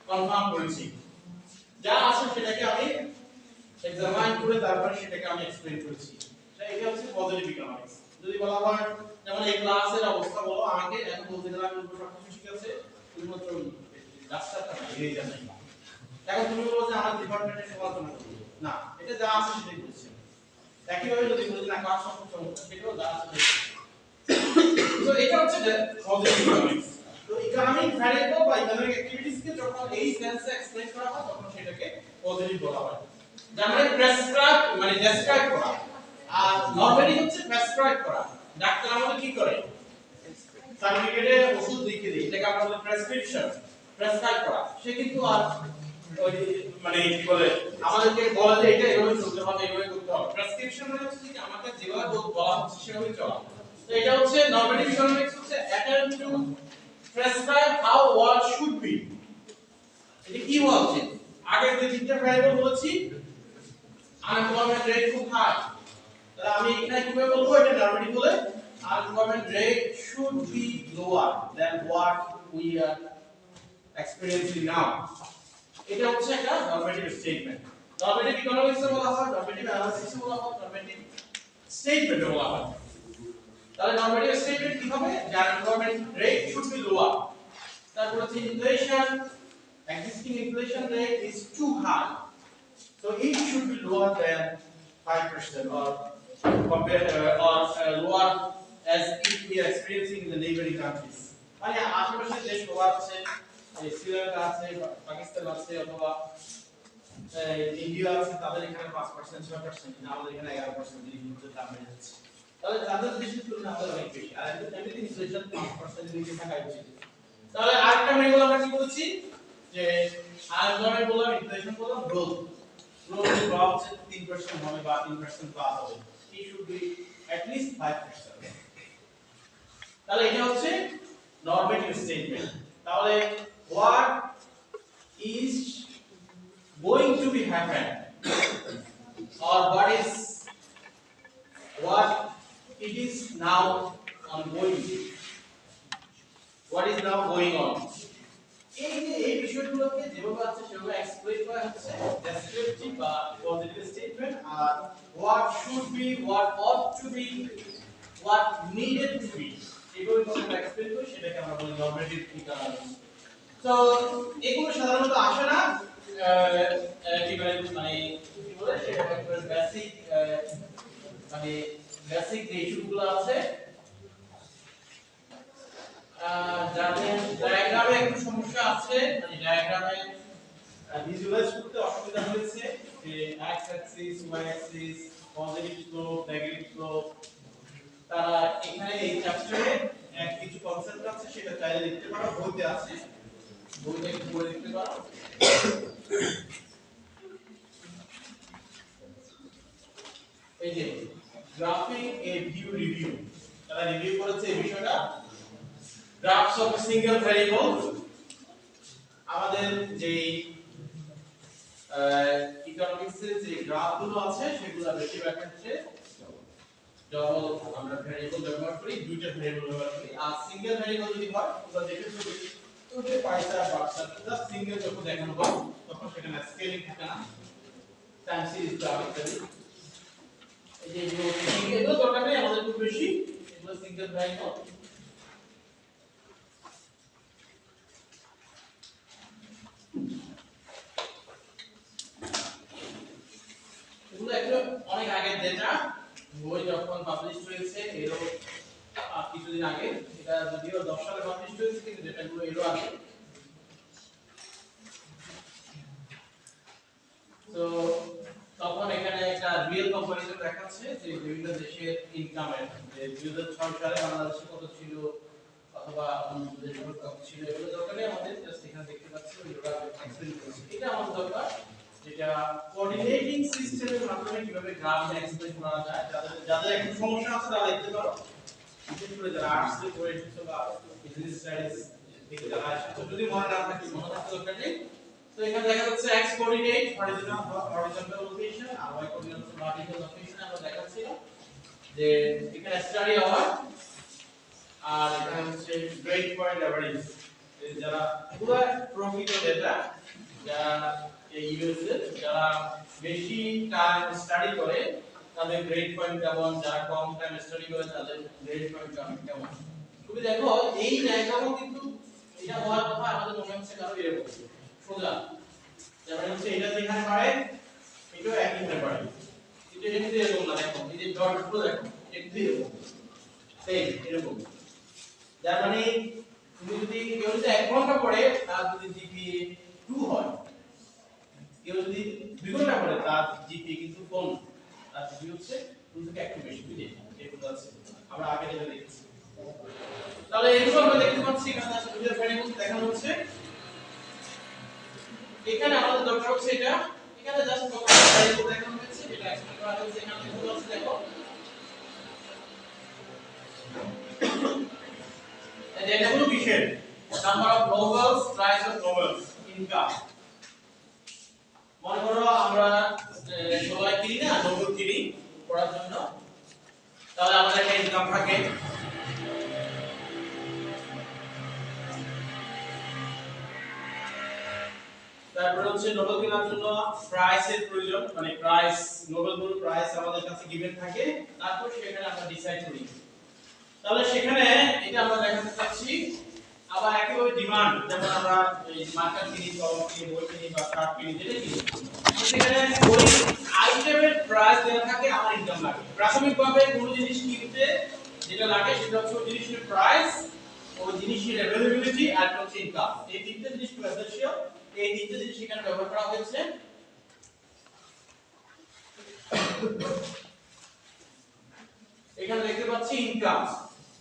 কনফার্ম করেছি, যা আছে সেটাকে আমি এক্সামাইন করে তারপরে সেটাকে আমি এক্সপ্লেইন করেছি। এটা হচ্ছে পজিটিভ ইকোনমিক্স। যদি বলা হয় যেমন এই ক্লাসের অবস্থা বলো আমাকে এখন বলতে গেলে আমি বলবো সবকিছু ঠিক আছে শুধুমাত্র রাস্তাটা নাই এরিয়া নাই। এখন তুমি বলো যে আমার ডিপার্টমেন্টের সমালোচনা করবে না, এটা যা আছে সেটাই বলছি। একইভাবে যদি বলি না ক্লাস সম্পর্কে সমস্যা সেটাও যা আছে তো এটা হচ্ছে পজিটিভ ইকোনমিক্স। তো ইকোনমিক ভ্যারিয়েবল বা ইকোনমিক অ্যাক্টিভিটিস কে যখন এই সেন্সে এক্সপ্লেইন করা হয় তখন সেটাকে পজিটিভ বলা হয়। যার মানে প্রেসক্রাইব মানে ডেসক্রাইব করা, আর নরমালি হচ্ছে প্রেসক্রাইব করা। ডাক্তার আমাদের কি করে সার্টিফিকেটে ওষুধ লিখে দেয়, এটাকে আমরা বলি প্রেসক্রিপশন, প্রেসক্রাইব করা। সে কিন্তু আর ওই মানে কি বলে আমাদেরকে বলে যে এটা এভাবে চলতে হবে এভাবে করতে হবে। প্রেসক্রিপশন মানে হচ্ছে যে আমাকে যেভাবে বলা হচ্ছে সেভাবে চলা। তো এটা হচ্ছে নরমাটিভ ইকোনমিক্স হচ্ছে attempt to prescribe how what should be। এটা কি বলছে আগে যে তিনটা ভ্যারিয়েবল বলেছি আনএমপ্লয়মেন্ট রেট খুব হাই, তাহলে আমি এখানে কিভাবে বলবো এটা নরমাটিভ বলে unemployment rate should be lower than what we are experiencing now। এটা হচ্ছে একটা নরমাটিভ স্টেটমেন্ট। নরমাটিভ ইকোনমিক্স এ বলা হয়, নরমাটিভ অ্যানালিসিস এ বলা হয়, নরমাটিভ স্টেটমেন্ট এ বলা হয়। তাহলে নরমাটিভ স্টেটমেন্ট কি হবে যে unemployment rate should be lower. তারপর হচ্ছে inflation existing inflation rate is too high, so it should be lower than 5% or compare lower as if we are experiencing in the neighboring countries। মানে আশেপাশের দেশ গুলো আছে শ্রীলঙ্কা আছে পাকিস্তান আছে অথবা ইন্ডিয়া আছে, তাদের এখানে 5% 6%, আমাদের এখানে 11% জিনিসপত্রের দাম বেড়ে যাচ্ছে। তাহলে তাদের দেশের তুলনায় আমাদের অনেক বেশি, আর এমনিতে ইনফ্লেশন 5% এর নিচে থাকা উচিত। তাহলে আরেকটা ভেরিয়েবল আমরা কি বলেছি যে আনএমপ্লয়মেন্ট বললাম, ইনফ্লেশন বললাম, গ্রোথ যদি গ্রোথ হচ্ছে 3% হবে বা 3% প্লাস হবে, it should be at least 5%। তাহলে এটা হচ্ছে নরমাটিভ স্টেটমেন্ট। তাহলে what is going to be happen or what it is now ongoing, what is now going on, এই বিষয়গুলোকে যেভাবে আছে সেভাবে এক্সপ্লেইন করা হচ্ছে ডেসক্রিপটিভ বা পজিটিভ স্টেটমেন্ট। আর what should be, what ought to be, what needed to be, এগুলো যখন এক্সপ্লেইন করি সেটাকে আমরা বলি নরমাটিভ ইকোনমিক্স। তো এগুলো সাধারণত আসে না মানে কি বলে সেটা একবারে বেসিক মানে বেসিক যে ইস্যুগুলো আছে যাদের ডায়াগ্রামে একটু সমস্যা আছে, মানে ডায়াগ্রামে ভিজুয়ালাইজ করতে অসুবিধা হয়েছে যে X axis Y axis positive slope negative slope, তারা এখানে এই চ্যাপ্টারে কিছু কনসেপ্ট আছে সেটা চাইলে দেখতে পারো, বইতে আছে, বইটা একটু পড়ে দেখতে পারো। এই যে গ্রাফিং এ ভিউ রিভিউ, তারা রিভিউ করেছে এই বিষয়টা গ্রাফস অফ সিঙ্গেল ভ্যারিয়েবল। আমাদের যে ইকোনমিক্সের যে গ্রাফগুলো আছে সেগুলো বেশিরভাগ ক্ষেত্রে ডবল আমরা ভ্যারিয়েবল ব্যবহার করি, দুইটা ভ্যারিয়েবল ব্যবহার করি। আর সিঙ্গেল ভ্যারিয়েবল যদি হয় তোমরা দেখেছো তো যে পাইসা বাক্সা জাস্ট সিঙ্গেল যখন দেখানো হয় তখন সেখানে স্কেলিং থাকে না, টাইম সিরিজ গ্রাফ ইত্যাদি। এই যে এগুলো দরকার নেই আমাদের খুব বেশি, এগুলো সিঙ্গেল ভ্যারিয়েবল। এগুলো একটু অনেক আগের ডেটা, বই যখন পাবলিশ হয়েছে এরও কিছুদিন আগে, এটা যদিও 10 সালে পাবলিশ হয়েছে কিন্তু ডেটাগুলো এরও আগে। তো তখন এখানে একটা রিয়েল কম্পারিজন দেখাচ্ছে যে বিভিন্ন দেশের ইনকামের, যে 2006 সালে বাংলাদেশে কত ছিল অথবা অন্য দেশগুলো কত ছিল, এগুলো দরকার নেই আমাদের, জাস্ট এখানে দেখতে পাচ্ছি এগুলো এক্সপ্লেইন করছি। এটা আমাদের দরকার যেটা কোঅর্ডিনেটিং সিস্টেমের মাধ্যমে কিভাবে গ্রাফ এক্সপ্লেইন করা যায়। যাদের একটু সমস্যা আছে তারা দেখতে পারো, বিশেষ করে যারা আর্টস এ পড়ে এসেছো বা বিজনেস স্টাডিজ থেকে যারা এসেছো, যদি মনে না থাকে মনে থাকতে দরকার নেই। তো এখানে দেখা যাচ্ছে x কোঅর্ডিনেট হরিজন্টাল লোকেশন আর y কোঅর্ডিনেট ভার্টিক্যাল লোকেশন আমরা দেখাচ্ছিলাম যে এখানে স্টাডি আওয়ার আর এখানে হচ্ছে গ্রেড পয়েন্ট এভারেজ, যারা পুরো প্রকৃত ডেটা যারা ইউএসএ যারা বেশি টাইম স্টাডি করে তাদের গ্রেড পয়েন্ট কেমন, যারা কম টাইম স্টাডি করে তাদের গ্রেড পয়েন্ট কেমন। তুমি দেখো এই ডায়াগ্রামও কিন্তু এটা হওয়ার কথা আমাদের মনে হচ্ছে কারো এরকম সোজা, যেমন হচ্ছে এটা যেখানে পারে এটাও একইখানে পারে, কিন্তু এটা কিন্তু এরকম না। দেখো এই যে ডটগুলো দেখো একটু এরকম সেম এরকম, যার মানে তুমি যদি কেউ যদি 1 ঘন্টা পড়ে তার যদি জিপিএ 2 হয়, কেউ যদি 2 ঘন্টা পড়ে তার জিপিএ কিন্তু কম, তার জিপিএ হচ্ছে 2 থেকে একটু বেশি, বুঝলে এরকম আছে আমরা আগে যেটা দেখেছি। তাহলে এইগুলো আমরা দেখতে পাচ্ছি এখানে আছে দুটো ভ্যারিয়েবল দেখানো হচ্ছে। এখানে আমাদের দরকার হচ্ছে এটা, এখানে জাস্ট কত ভ্যারিয়েবল দেখানো হয়েছে এটা এক্সপ্লেইন করা হয়েছে। এখানে দেখো আছে দেখো এটা হলো কিসের number of novels, price of novels, income. মনে করো আমরা 16 কিনি না, নোবেল কিনি পড়ার জন্য, তাহলে আমাদের একটা ইনকাম থাকে। তারপর হচ্ছে নোবেল কেনার জন্য প্রাইসের প্রয়োজন, মানে প্রাইস নোবেলগুলোর প্রাইস আমাদের কাছে গিভেন থাকে, তারপর সেখানে আমরা ডিসাইড করি। তাহলে সেখানে এটা আমরা দেখাতে চাচ্ছি। আবার একইভাবে ডিমান্ড, যেমন আমরা এই মার্কার কিনি, কলম কিনি, বই কিনি বা কার্ড কিনি, যেটা কিনি সেখানে ওই আইটেমের প্রাইস দেওয়া থাকে, আমার ইনকাম লাগে। প্রাথমিকভাবে কোনো জিনিস কিনতে যেটা লাগে সেটা হচ্ছে ওই জিনিসের প্রাইস, ওই জিনিসের অ্যাভেলেবিলিটি আর হচ্ছে ইনকাম। এই তিনটে জিনিস এসেনশিয়াল, এই তিনটে জিনিস এখানে ব্যবহার করা হয়েছে। এখানে দেখতে পাচ্ছি ইনকাম,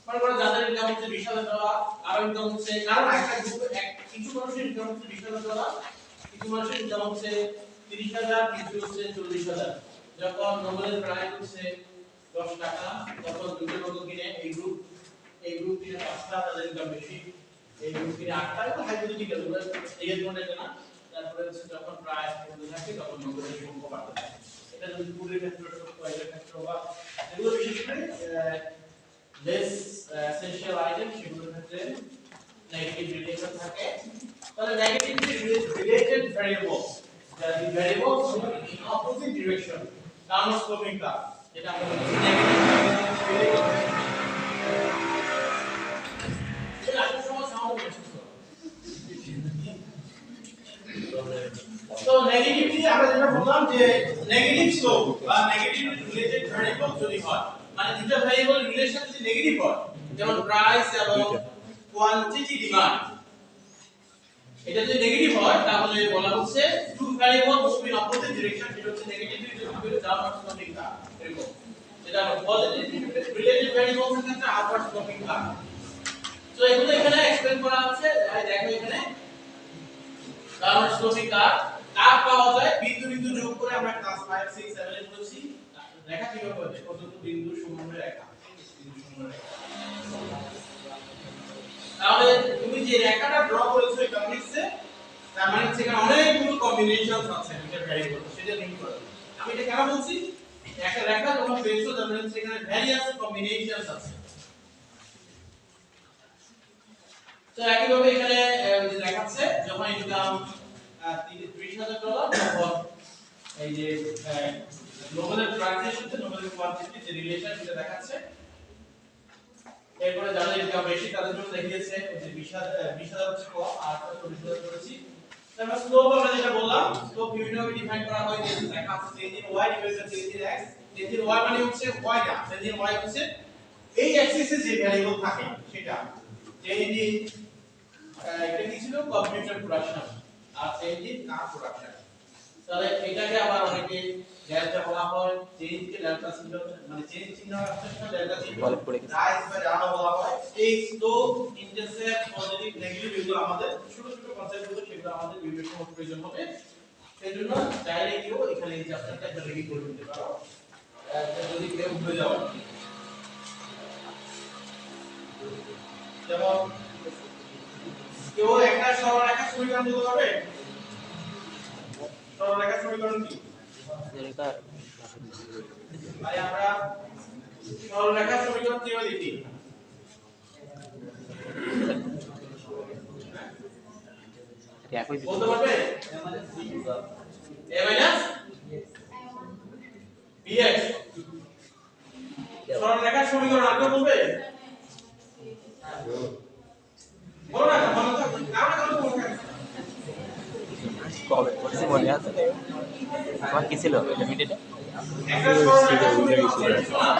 মনে করো যাদের ইনকাম হচ্ছে $20,000, আর ইনকাম হচ্ছে কারণ একটা গ্রুপে কিছু মানুষের ইনকাম হচ্ছে $20,000, কিছু মানুষের ইনকাম হচ্ছে 30,000, কিছু হচ্ছে 40,000। যখন নোবেলের প্রাইস হচ্ছে 10 টাকা, তখন দুটো লোক কিনে এই গ্রুপ কিনে 5টা, তাদের ইনকাম বেশি। এই গ্রুপ কিনে 8টা, এটা হাইপোথেটিক্যাল, এই ধরনের না। তারপরে হচ্ছে যখন প্রাইস কমতে থাকে তখন নোবেলের সংখ্যা বাড়তে থাকে। এটা যদি পুরো ক্ষেত্রে সত্য হয়, এর ক্ষেত্রে বা এগুলো বিশেষ করে less essential item সেগুলোর ক্ষেত্রে নেগেটিভ রিলেশন থাকে। তাহলে negatively related variables, the variables in opposite direction, terms flowing curve, যেটা আমরা বলছি নেগেটিভ। এটা আসলে সমাজ আমাদের মেসেজ করে। তো নেগেটিভলি আমরা যেটা বললাম যে নেগেটিভ স্লোপ বা নেগেটিভ রিলেটেড ভ্যারিয়েবল যদি হয়, মানে দুটো ভ্যারিয়েবল রিলেশন যদি নেগেটিভ হয়, যেমন প্রাইস এবং কোয়ান্টিটি ডিমান্ড, এটা যদি নেগেটিভ হয় তাহলে বলা হচ্ছে two variable move in opposite direction, যেটা হচ্ছে নেগেটিভলি যদি ডাউনওয়ার্ড স্লোপিং কার্ভ এরকম। যেটা আমরা পজিটিভ রিলেটেড ভ্যারিয়েবলস এর ক্ষেত্রে আপওয়ার্ড স্লোপিং কার্ভ। তো এগুলো এখানে এক্সপ্লেইন করা আছে। দেখো এখানে ডাউনওয়ার্ড স্লোপিং কার্ভ পাওয়া যায় বিন্দু বিন্দু যোগ করে। আমরা ক্লাস 5 6 7 এ পড়েছি রেখা কিভাবে হয়, কতগুলো বিন্দু সমন্বয় রেখা, বিন্দু সমন্বয় রেখা। তাহলে তুমি যে রেখাটা ড্র করেছো এই কমপ্লেক্সে, তার মানে সেখানে অনেকগুলো কম্বিনেশনস আছে দুটো ভ্যারিয়েবল, সেটা লিংক করো। আমি এটা কেন বলছি, একটা রেখা যখন পেয়েছো তার মানে সেখানে ভ্যারিয়াস কম্বিনেশনস আছে। তো একইভাবে এখানে দেখাচ্ছে যখন ইনকাম $30,000, তখন এই যে নোবেলের প্রাইসের সাথে নোবেলের কোয়ান্টিটি যে রিলেশন সেটা দেখাচ্ছে। এরপরে যাদের ইনকাম বেশি তাদের জন্য দেখিয়েছে যে 20,000 হচ্ছে কম আর 40,000 করেছি। তারপর স্লোপ আমরা যেটা বললাম, স্লোপ বিভিন্নভাবে ডিফাইন করা হয়। যে দেখা আছে change in y divided change in x। Change in y মানে হচ্ছে y না, চেঞ্জ ইন y হচ্ছে এই অ্যাক্সিসে যে ভ্যারিয়েবল থাকে সেটা। চেঞ্জ ইন এটা কি ছিল, কম্পিউটার প্রোডাকশন, আর চেঞ্জ ইন কার প্রোডাকশন। তাহলে এটাকে আবার অনেকে ডেল্টা বলা হয়, চেঞ্জকে ডেল্টা চিহ্ন, মানে চেঞ্জ চিহ্ন আসছে ডেল্টা চিহ্ন, রাইজ বা ডাউন বলা হয়। এই স্লোপ, ইন্টারসেপ্ট, পজিটিভ, নেগেটিভ এগুলো আমাদের ছোট ছোট কনসেপ্টগুলো, সেগুলো আমাদের বিবেচনার প্রয়োজন হবে। সেজন্য চাইলে কেউ এখানে এই চ্যাপ্টারটা একটা রেডি করে নিতে পারো, যদি কেউ ভুলে যাও। যেমন কেউ একটা সরলরেখা সমীকরণ দিতে পারবে? সরলরেখা সমীকরণ কি? ভাই আমরা সরলরেখা সমীকরণ কিভাবে লিখি? একই দিচ্ছে। বলতে পারবে a মাইনাস bx সরলরেখার সমীকরণ আর কেউ বলবে বলো না মনে তো আমরা কত বলবো কবে করছি মনে আছে তোমার কি ছিল লিমিটেড একটা সরলরেখার সমীকরণ ছিল না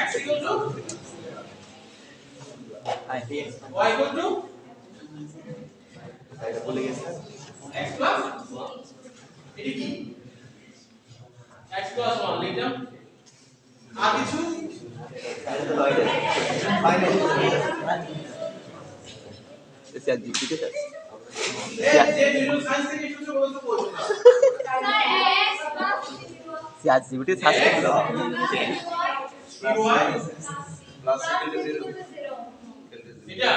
x equal to y equal to বলে গেছে x plus এটি কি x plus 1 লিখলাম আর কিছু স্যার দিতে চাচ্ছি যে দুটো সায়েন্স থেকে কিছু বলতে বলছো না স্যার জিবিটি সার্চ করতে y প্লাস এটা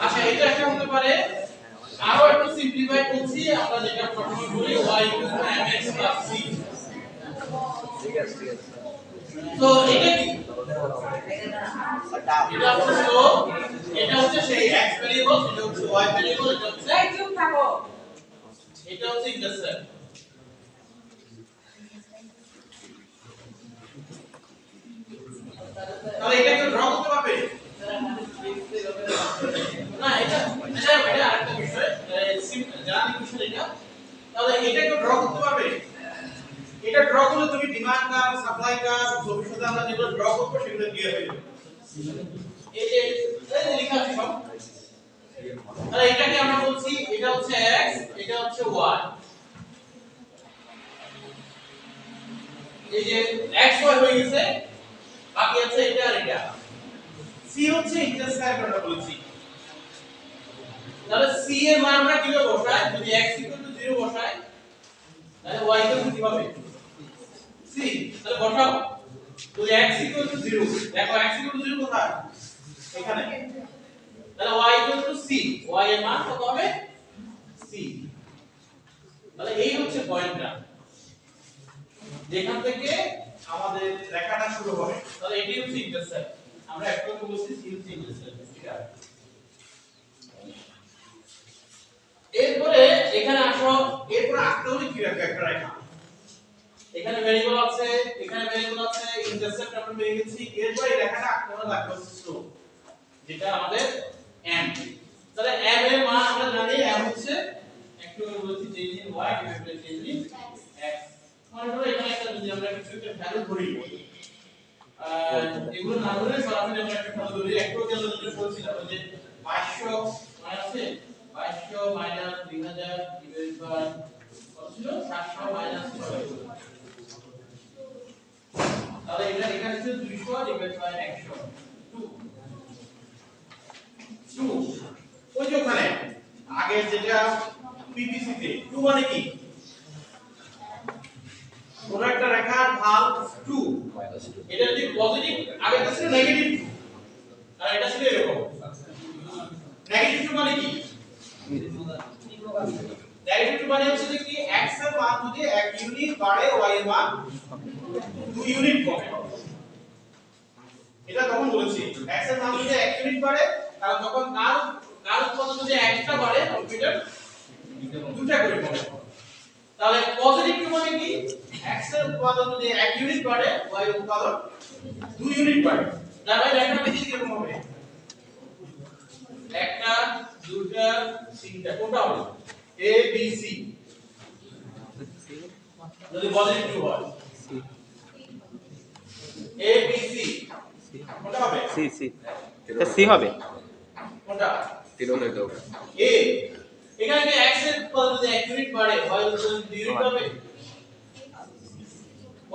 আচ্ছা এটা একটা হতে পারে আরো একটু সিম্পলিফাই করছি আমরা যেটা প্রথমে বলি y mx c ঠিক আছে তো এটা কি এটা হচ্ছে slope এটা হচ্ছে সেই x ভ্যারিয়েবল এটা হচ্ছে y ভ্যারিয়েবল এটা হচ্ছে চুপ থাকো এটা হচ্ছে ইন্টারসেপ্ট তাহলে এটা কেউ ড্র করতে পারবে না এটা আরেকটা বিষয় জানি বিষয় এটা তাহলে এটা কেউ ড্র করতে পারবে এটা ড্র করলে তুমি ডিমান্ড কার্ভ সাপ্লাই কার্ভ ভবিষ্যতে আমরা যেগুলো ড্র করব সেগুলো দিয়ে হয়ে যাবে এই যে লেখা আছে সব তাহলে এটাকে আমরা বলছি এটা হচ্ছে x এটা হচ্ছে y এই যে x y হয়ে গেছে বাকি আছে এটা আর এটা c হচ্ছে ইন্টারসেপ্ট আমরা বলেছি তাহলে c এর মান আমরা কিভাবে বসাই যদি x 0 বসাই তাহলে y কি হবে c তাহলে বসাও যদি x 0 দেখো x 0 কোথায় এখানে তাহলে y c y এর মান কত হবে c তাহলে এই হচ্ছে পয়েন্টটা যেখান থেকে আমাদের রেখাটা শুরু হবে তাহলে এটাই হচ্ছে ইন্টারসেপ্ট আমরা একটু বলছি c হচ্ছে ইন্টারসেপ্ট ঠিক আছে এরপরে এখানে আসো এরপর আঁকতে হবে কি একটা রেখা এখানে ভেরিয়েবল আছে এখানে ভেরিয়েবল আছে ইন্টারসেপ্ট আমরা পেয়ে গেছি এরপর এই রেখাটা আঁকতে হবে লাগবে স্লোপ যেটা আমাদের m তাহলে m এর মান আমরা জানি m হচ্ছে একটু বলছি change in y divided change in x মানে ধরো এখানে একটা যদি আমরা কিছু একটা ভ্যালু ধরি এগুলো না ধরে সরাসরি আমরা একটা ভ্যালু ধরি একটু যেটা বলছিলাম যে 2200 মানে আছে 2200 মাইনাস 2000 ডিভাইডেড বাই কত ছিল 700 মাইনাস 600 তাহলে এটা এখানে ছিল 200 ডিভাইডেড বাই 100 2 ওই যে ওখানে আগে যেটা পিপিসি তে 2 মানে কি কোন একটা রেখার ঢাল 2 এটা যদি পজিটিভ আগে তো ছিল নেগেটিভ আর এটা ছিল এরকম নেগেটিভ 2 মানে কি নেগেটিভ 2 মানে হচ্ছে যে কি x এর মান যদি 1 ইউনিট বাড়ে y এর মান 2 ইউনিট কমে এটা তখন বলেছি x এর মান যদি 1 ইউনিট বাড়ে তাহলে তখন কার উৎপাদন যদি 1টা বাড়ে কম্পিউটার 2টা করে কমে তাহলে পজিটিভ কি মানে কি x এর উৎপাদন যদি 1 ইউনিট বাড়ে y এর উৎপাদন 2 ইউনিট বাড়ে তাহলে রেখাটা দেখি কিরকম হবে একটা দুটো তিনটা কোনটা হবে a b c যদি পজিটিভ 2 হয় a b c কোনটা হবে সি সি এটা সি হবে কোনটা তিনও নাই দাও a এখানে কি x এর উৎপাদন যদি 1 ইউনিট বাড়ে y এর উৎপাদন 2 ইউনিট হবে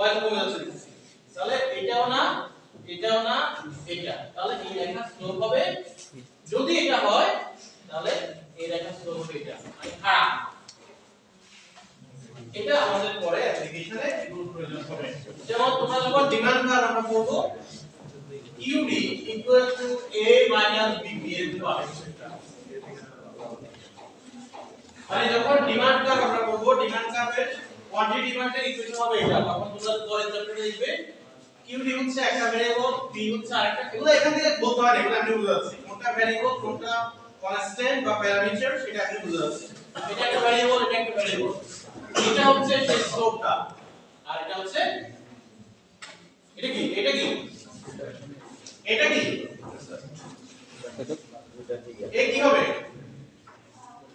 y তো কমে যাচ্ছে তাহলে এটাও না এটা তাহলে এই রেখার স্লোপ হবে যদি এটা হয় তাহলে এই রেখার স্লোপ হবে এটা মানে খারাপ এটা আমাদের পরে অ্যাপ্লিকেশনে এগুলো প্রয়োজন হবে যেমন তোমরা যখন ডিমান্ড কার্ভ আমরা করব QD equal to A minus BP এর পাবে মানে যখন ডিমান্ড কার্ভ আমরা করব ডিমান্ড কার্ভের কোয়ান্টিটি ডিমান্ডের ইকুয়েশন হবে এটা তখন তোমরা পরের চ্যাপ্টারে লিখবে QD হচ্ছে একটা ভেরিয়েবল B হচ্ছে আরেকটা এগুলো এখান থেকে বলতে হয় এগুলো আমি বলে যাচ্ছি কোনটা ভ্যারিয়েবল কোনটা কনস্ট্যান্ট বা প্যারামিটার সেটা আপনি বুঝতে পারছেন। এটা একটা ভ্যারিয়েবল, এটা একটা ভ্যারিয়েবল। এটা হচ্ছে সেই স্লোপটা, আর এটা হচ্ছে এটা কি? এটা কি? এটা কি? এই কি হবে?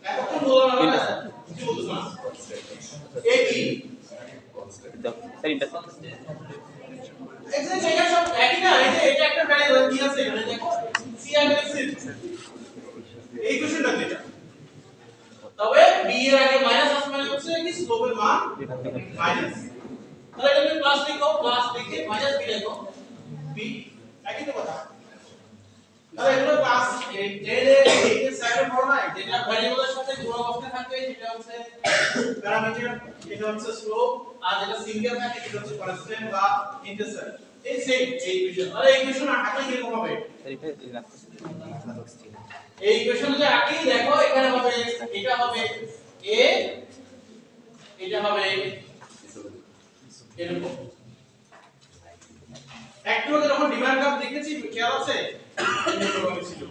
এতক্ষণ বললাম না, কিছু বলছো না। এই কি? স্যার ইন্টারসেপ্ট এক্স্যাক্টলি এটা সব একই না। এটা একটা ভ্যারিয়েবল কি আছে এখানে দেখো, সি আর এক্স এই কোশ্চেনটা যেটা, তবে বি এর আগে মাইনাস আছে মানে হচ্ছে কি স্লোপের মান মাইনাস। তাহলে এটা তুমি প্লাস লিখো, প্লাস লিখে মাইনাস বি লিখো, বি একই তো কথা। তাহলে এগুলো ক্লাস 10 এর 8 এর সাইডে পড়ো না, যেটা ভ্যারিয়েবলের সাথে গুণ অবস্থা থাকে সেটা হচ্ছে প্যারামিটার, এটা হচ্ছে স্লোপ, আর যেটা সিঙ্গেল থাকে সেটা হচ্ছে কনস্ট্যান্ট বা ইন্টারসেপ্ট। এই সেম এই ইকুয়েশন। তাহলে এই ইকুয়েশন আঁকা কি রকম হবে? এই ইকুয়েশন যে আঁকি দেখো এখানে হবে, এটা হবে a, এটা হবে এরকম। একটু আগে যখন ডিমান্ড কাপ দেখেছি খেয়াল আছে, এরকম ছিল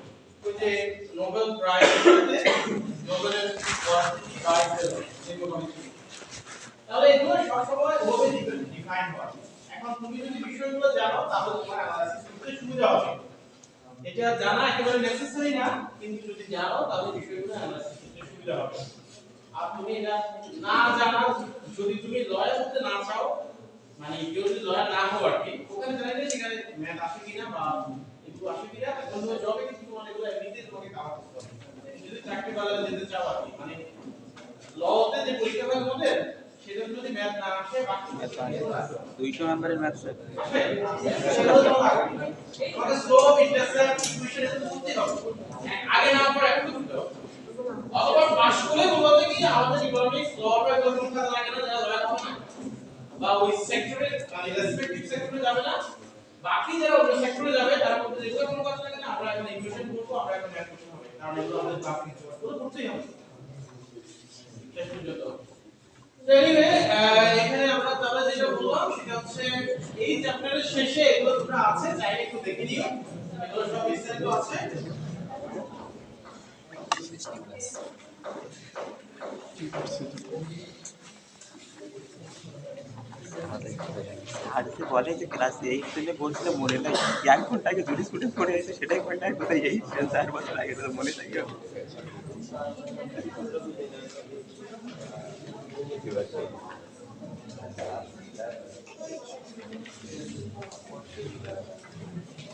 ওই যে নোবেল প্রাইজ সাথে নোবেলের প্রাইজ এরকম ছিল। তাহলে এগুলো সবসময় ওভাবে ডিফাইন হয়। এখন তুমি যদি বিষয়গুলো জানো তাহলে তোমার অ্যানালাইসিস করতে সুবিধা হবে। এটা জানা একেবারে নেসেসারি না, কিন্তু যদি জানো তাহলে বিষয়গুলো অ্যানালাইসিস করতে সুবিধা হবে। আর তুমি এটা না জানা, যদি তুমি লয়ার হতে না চাও, মানে কেউ যদি লয়ার না হও আর কি, ওখানে জানা যায় সেখানে ম্যাথ আসে কিনা বা এগুলো আসে কিনা, এখন তুমি জবে কিন্তু তোমার এগুলো এমনিতে তোমাকে কাভার করতে হবে। যদি চাকরি বাজারে যেতে চাও আর কি, মানে লতে যে পরীক্ষা হয় তোমাদের, সেটা যদি ম্যাথ না আসে বাকি 200 নাম্বারের ম্যাথ স্যার আমাদের স্লোপ ইন্টারসেপ্ট ইকুয়েশন এর মধ্যে হবে আগে না পড়ে এখন করতে হবে। অথবা পাস করে বলতে কি আমাদের ইকোনমিক্স স্লোপ এর কোনো কাজ লাগে না, যারা লয়ার হবে না বা ওই সেক্টরে মানে রেসপেক্টিভ সেক্টরে যাবে না, বাকি যারা ওই সেক্টরে যাবে তার মধ্যে যেগুলো কোনো কাজ লাগে না, আমরা এখন ইকুয়েশন করব, আমরা এখন ম্যাথ করতে হবে, কারণ এগুলো আমাদের বাকি কিছু পুরো করতেই হবে। এনিওয়ে এখানে আমরা তবে যেটা বললাম সেটা হচ্ছে এই চ্যাপ্টারের শেষে এগুলো তোমরা আছে, চাইলে একটু দেখে নিও, এগুলো সব বিস্তারিত আছে। আর যে বলে যে ক্লাস 8 থেকে বলছিল মনে নাই, 1 ঘন্টা আগে জুরি স্কুলে পড়ে এসে সেটাই ঘন্টা কোথায় এই 4 বছর আগে তো মনে থাকে।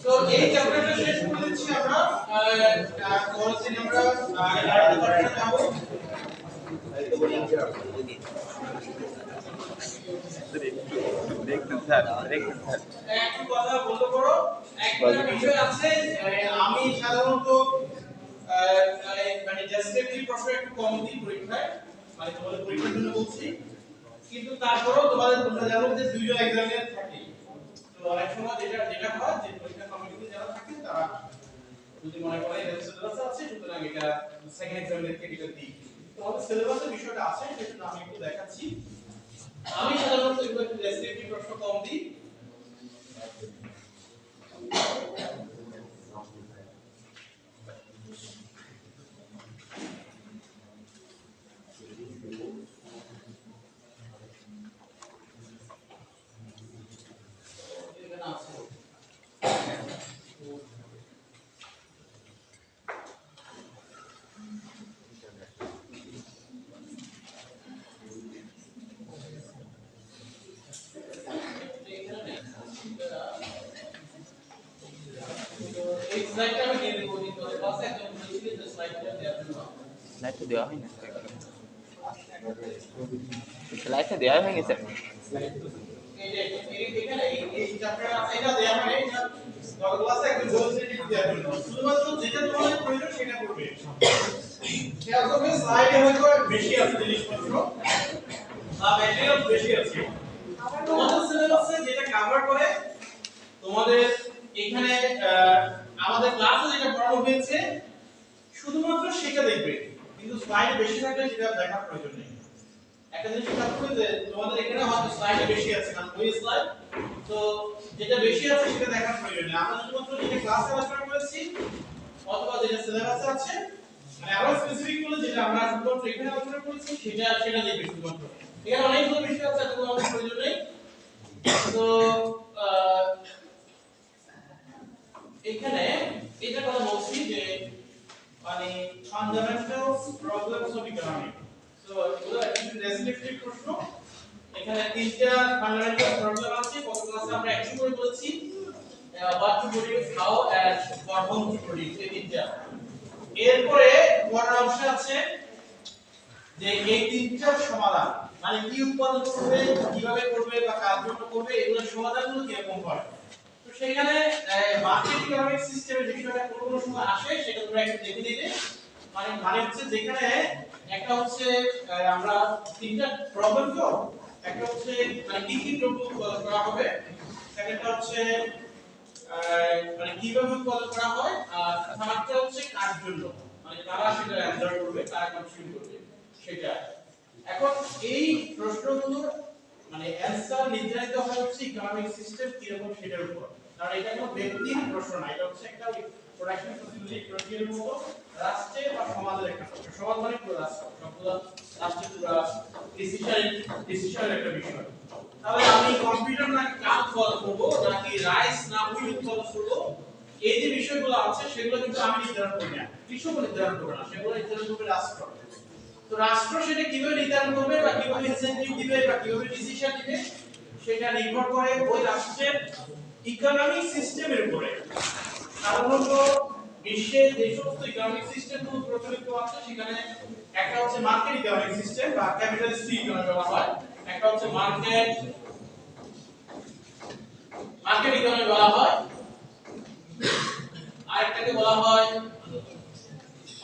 তো এই চ্যাপ্টারটা শেষ করে দিচ্ছি আমরা, পরের দিন আমরা আরেকটা পার্টে যাব। দেখুন স্যার একটু কথা বলতে পারো, একটা বিষয় আছে, আমি সাধারণত মানে ডেসক্রিপটিভ প্রশ্ন একটু কম দিই পরীক্ষায়, মানে তোমাদের পরীক্ষার জন্য বলছি, কিন্তু তারপরেও তোমরা জানো যে দুইজন এক্সামিনার থাকে, তো অনেক সময় যেটা হয় যে পরীক্ষা কমিটিতে যারা থাকে তারা যদি মনে করে এর সিলেবাস আছে সুতরাং এটা সেকেন্ড এক্সামিনারকে এটা দিই, তোমাদের সিলেবাসের বিষয়টা আছে সেটা আমি একটু দেখাচ্ছি। আমি সাধারণত এগুলো একটু ডেসক্রিপটিভ প্রশ্ন কম দিই। স্লাইডটা আমি দিয়ে দেব, কিন্তু ক্লাসে একদম বলেছিলেন যে স্লাইডটা দেওয়ার জন্য স্লাইডটা দেওয়া হয় না স্লাইডটা দেওয়া হয়নি স্যার। এখানে এই চ্যাপ্টার আছে, এটা দেওয়া হয় এটা ক্লাসে একদম বলেছিলেন দেওয়ার জন্য, শুধুমাত্র যেটা তোমাদের প্রয়োজন সেটা করবে। খেয়াল করবে স্লাইডে হয়তো বেশি আছে জিনিসপত্র বা ম্যাটেরিয়াল বেশি আছে, তোমাদের সিলেবাসে যেটা কভার করে তোমাদের এখানে আমাদের ক্লাসে যেটা পড়ানো হয়েছে শুধুমাত্র সেটা দেখবে, কিন্তু স্লাইড বেশি থাকলে সেটা দেখার প্রয়োজন নেই। একটা জিনিস খেয়াল করবে যে তোমাদের এখানে হয়তো স্লাইডে বেশি আছে, কারণ ওই স্লাইড, তো যেটা বেশি আছে সেটা দেখার প্রয়োজন নেই। আমরা শুধুমাত্র যেটা ক্লাসে আলোচনা করেছি অথবা যেটা সিলেবাসে আছে মানে আরো স্পেসিফিক বলে যেটা আমরা শুধুমাত্র এখানে আলোচনা করেছি সেটা লিখবে শুধুমাত্র। এখানে অনেকগুলো বিষয় আছে এত আমাদের প্রয়োজন নেই। তো এখানে এটা কথা বলছি যে মানে fundamentals problems of economic. So এগুলো একটু ডেসক্রিপটিভ প্রশ্ন। এখানে তিনটা ফান্ডামেন্টাল প্রবলেম আছে। কত ক্লাসে আমরা একটু করে বলেছি what to produce, how and for whom to produce এই তিনটা। এরপরে পরের অংশ আছে যে এই তিনটার সমাধান মানে কি উৎপাদন করবে, কিভাবে করবে বা কার জন্য করবে এগুলোর সমাধানগুলো কি রকম হয়। তো সেখানে মার্কেট ইকোনমিক সিস্টেমের বিষয়টা কোন সময় আসে সেটা তোমরা একটু দেখে নিবে। মানে হচ্ছে যেখানে একটা হচ্ছে আমরা তিনটা প্রবলেম তো একটা হচ্ছে মানে কি কি দ্রব্য উৎপাদন করা হবে, সেকেন্ডটা হচ্ছে মানে কিভাবে উৎপাদন করা হয়, আর থার্ডটা হচ্ছে কার জন্য মানে কারা সেটা অ্যানসার করবে, কারা কনসিউম করবে সেটা। এখন এই প্রশ্নগুলোর মানে অ্যানসার নির্ধারিত হয় হচ্ছে ইকোনমিক সিস্টেম কি রকম সেটার উপর। কারণ এটা কোনো ব্যক্তির প্রশ্ন না, এটা হচ্ছে একটা প্রোডাকশন ফ্যাসিলিটি প্রক্রিয়ার মতো রাষ্ট্রে বা সমাজের একটা প্রশ্ন। সমাজ মানে পুরো রাষ্ট্র, সবগুলো রাষ্ট্রের পুরো ডিসিশনের একটা বিষয়। তাহলে আমি কম্পিউটার নাকি কাজ ফলো করব নাকি রাইস না হুইট উৎপাদন করব, এই যে বিষয়গুলো আছে সেগুলো কিন্তু আমি নির্ধারণ করি না, কৃষক নির্ধারণ করবে না, সেগুলো নির্ধারণ করবে রাষ্ট্র। তো রাষ্ট্র সেটা কিভাবে নির্ধারণ করবে বা কিভাবে ইনসেনটিভ দিবে বা কিভাবে ডিসিশন দিবে সেটা নির্ভর করে ওই রাষ্ট্রের ইকোনমিক সিস্টেমের উপরে। সাধারণত বিশ্বে যে সমস্ত ইকোনমিক সিস্টেমগুলো প্রচলিত আছে সেখানে একটা হচ্ছে মার্কেট ইকোনমিক সিস্টেম বা ক্যাপিটালিস্টিক ইকোনমি বলা হয়, একটা হচ্ছে মার্কেট ইকোনমি বলা হয়, আরেকটাকে বলা হয়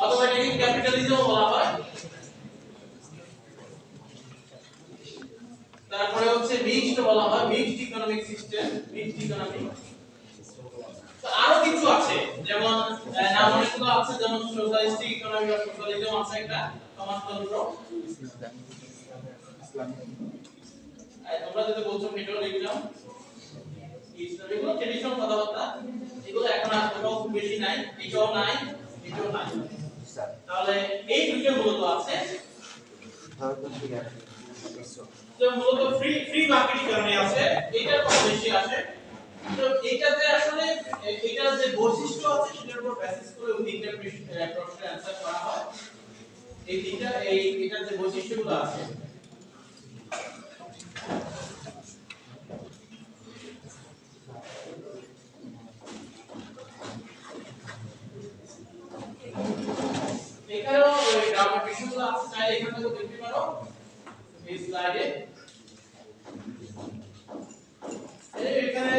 অথবা এটাকে ক্যাপিটালিজম বলা হয়। তারপরে হচ্ছে মিক্সড বলা হয়, mixed economic system, mixed economy. তো আরো কিছু আছে যেমন নাম অনেকগুলো আছে, যেমন সোশ্যালিস্টিক ইকোনমি বা সোশ্যালিজম আছে একটা সমাজতন্ত্র। তোমরা যেটা বলছো এটাও লিখলাম, এগুলো ট্রেডিশনাল কথাবার্তা, এগুলো এখন আর কোথাও খুব বেশি নাই, এটাও নাই, এটাও নাই। তাহলে এই দুটো মূলত আছে। তো মূলত ফ্রি মার্কেট ইকোনমি আছে, এটার কম বেশি আছে। তো এটাতে আসলে এটার যে বৈশিষ্ট্য আছে সেটার উপর বেসিস করে ওই তিনটা প্রশ্নের অ্যানসার করা হয়। এই তিনটা এটার যে বৈশিষ্ট্যগুলো আছে এখানেও ওই গ্রামার বিষয়গুলো আছে, চাইলে এখান থেকে দেখতে পারো এই স্লাইডে। এখানে